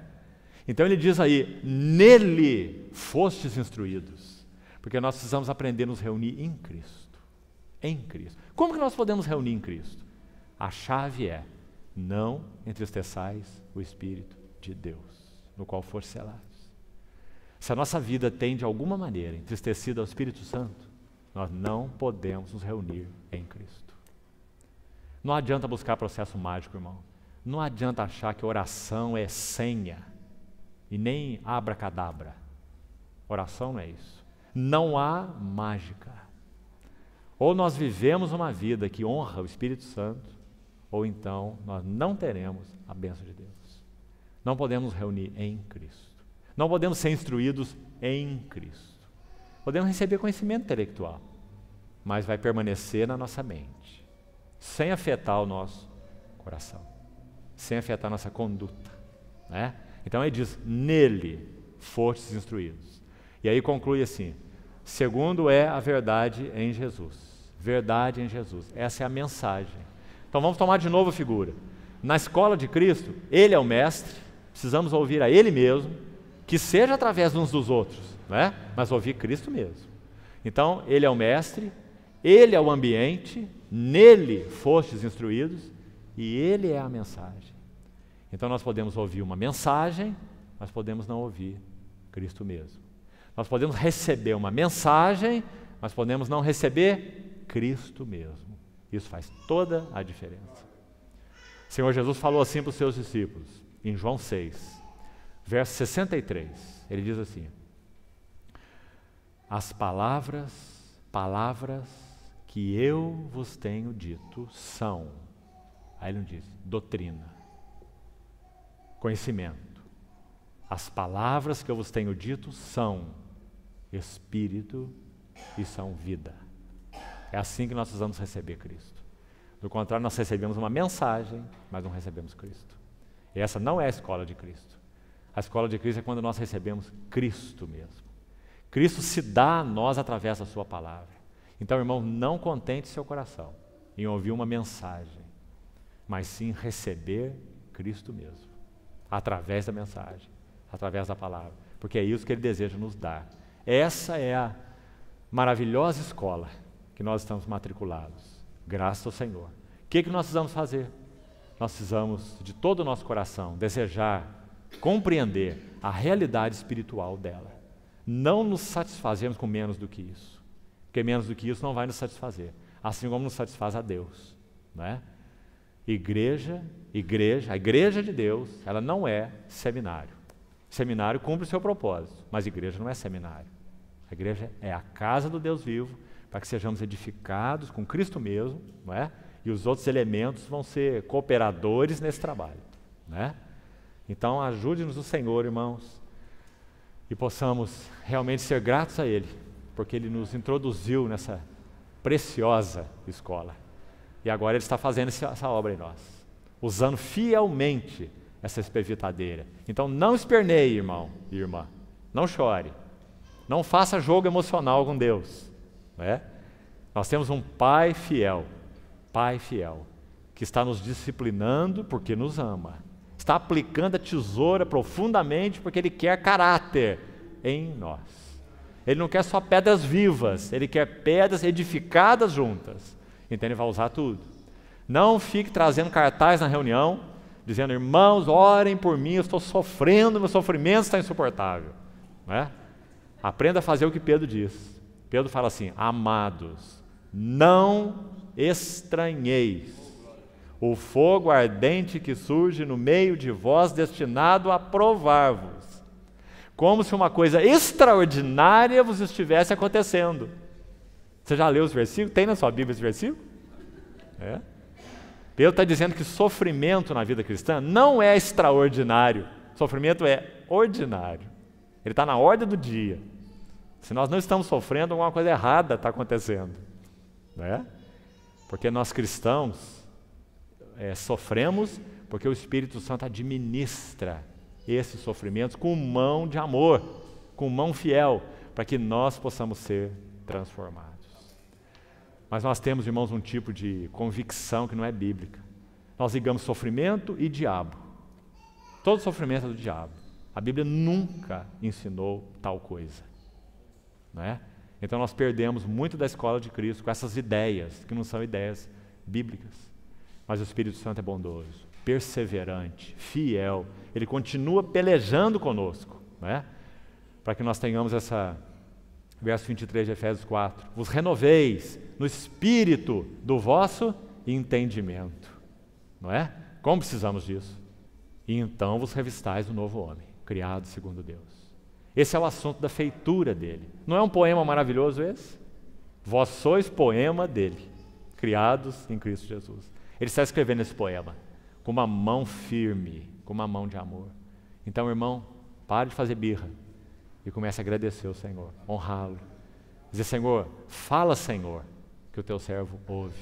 Então ele diz aí, nele fostes instruídos. Porque nós precisamos aprender a nos reunir em Cristo. Em Cristo. Como que nós podemos reunir em Cristo? A chave é, não entristeçais o Espírito de Deus, no qual for selados. Se a nossa vida tem de alguma maneira entristecido ao Espírito Santo, nós não podemos nos reunir em Cristo. Não adianta buscar processo mágico, irmão. Não adianta achar que oração é senha e nem abracadabra. Oração não é isso. Não há mágica. Ou nós vivemos uma vida que honra o Espírito Santo, ou então nós não teremos a bênção de Deus. Não podemos nos reunir em Cristo. Não podemos ser instruídos em Cristo. Podemos receber conhecimento intelectual, mas vai permanecer na nossa mente, sem afetar o nosso coração, sem afetar a nossa conduta. Né? Então ele diz, nele fostes instruídos. E aí conclui assim, segundo é a verdade em Jesus. Verdade em Jesus. Essa é a mensagem. Então vamos tomar de novo a figura. Na escola de Cristo, Ele é o mestre, precisamos ouvir a Ele mesmo, que seja através uns dos outros, né? Mas ouvir Cristo mesmo. Então, Ele é o mestre, Ele é o ambiente, nele fostes instruídos e Ele é a mensagem. Então nós podemos ouvir uma mensagem, mas podemos não ouvir Cristo mesmo. Nós podemos receber uma mensagem, mas podemos não receber Cristo mesmo. Isso faz toda a diferença. O Senhor Jesus falou assim para os seus discípulos, em João 6, verso 63, ele diz assim, as palavras que eu vos tenho dito são, aí ele não diz, doutrina, conhecimento. As palavras que eu vos tenho dito são espírito e são vida. É assim que nós precisamos receber Cristo. Do contrário, nós recebemos uma mensagem, mas não recebemos Cristo. E essa não é a escola de Cristo. A escola de Cristo é quando nós recebemos Cristo mesmo. Cristo se dá a nós através da sua palavra. Então, irmão, não contente seu coração em ouvir uma mensagem, mas sim receber Cristo mesmo, através da mensagem, através da palavra, porque é isso que Ele deseja nos dar. Essa é a maravilhosa escola que nós estamos matriculados, graças ao Senhor. O que nós precisamos fazer? Nós precisamos, de todo o nosso coração, desejar, compreender a realidade espiritual dela. Não nos satisfazemos com menos do que isso, porque menos do que isso não vai nos satisfazer, assim como nos satisfaz a Deus, não é? A igreja de Deus, ela não é seminário. Seminário cumpre o seu propósito, mas igreja não é seminário. A igreja é a casa do Deus vivo, para que sejamos edificados com Cristo mesmo, não é? E os outros elementos vão ser cooperadores nesse trabalho, não é? Então ajude-nos o Senhor, irmãos, e possamos realmente ser gratos a Ele, porque Ele nos introduziu nessa preciosa escola. E agora Ele está fazendo essa obra em nós, usando fielmente essa espevitadeira. Então não esperneie, irmão e irmã, não chore, não faça jogo emocional com Deus, não é? Nós temos um Pai fiel, que está nos disciplinando porque nos ama, está aplicando a tesoura profundamente porque Ele quer caráter em nós. Ele não quer só pedras vivas, Ele quer pedras edificadas juntas. Então Ele vai usar tudo. Não fique trazendo cartaz na reunião, dizendo, irmãos, orem por mim, eu estou sofrendo, meu sofrimento está insuportável, não é? Aprenda a fazer o que Pedro diz. Pedro fala assim, amados, não estranheis o fogo ardente que surge no meio de vós, destinado a provar-vos, como se uma coisa extraordinária vos estivesse acontecendo. Você já leu os versículos? Tem na sua Bíblia esse versículo? É. Pedro está dizendo que sofrimento na vida cristã não é extraordinário, sofrimento é ordinário. Ele está na ordem do dia. Se nós não estamos sofrendo, alguma coisa errada está acontecendo, não é? Porque nós cristãos sofremos porque o Espírito Santo administra esses sofrimentos com mão de amor, com mão fiel, para que nós possamos ser transformados. Mas nós temos, irmãos, um tipo de convicção que não é bíblica. Nós ligamos sofrimento e diabo. Todo sofrimento é do diabo. A Bíblia nunca ensinou tal coisa, não é? Então nós perdemos muito da escola de Cristo com essas ideias, que não são ideias bíblicas. Mas o Espírito Santo é bondoso, perseverante, fiel. Ele continua pelejando conosco, não é? Para que nós tenhamos essa... Verso 23 de Efésios 4, vos renoveis no espírito do vosso entendimento, não é? Como precisamos disso? E então vos revistais o novo homem, criado segundo Deus. Esse é o assunto da feitura dele. Não é um poema maravilhoso esse? Vós sois poema dele, criados em Cristo Jesus. Ele está escrevendo esse poema com uma mão firme, com uma mão de amor. Então, irmão, pare de fazer birra e comece a agradecer ao Senhor, honrá-lo. Dizer, Senhor, fala, Senhor, que o teu servo ouve.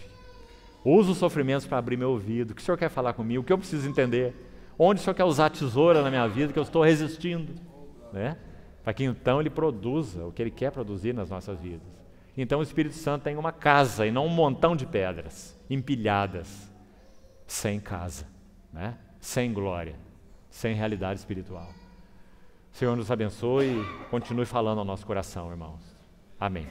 Usa os sofrimentos para abrir meu ouvido. O que o Senhor quer falar comigo? O que eu preciso entender? Onde o Senhor quer usar a tesoura na minha vida que eu estou resistindo? Né? Para que então Ele produza o que Ele quer produzir nas nossas vidas. Então o Espírito Santo tem uma casa e não um montão de pedras empilhadas, sem casa, né? Sem glória, sem realidade espiritual. O Senhor nos abençoe e continue falando ao nosso coração, irmãos. Amém.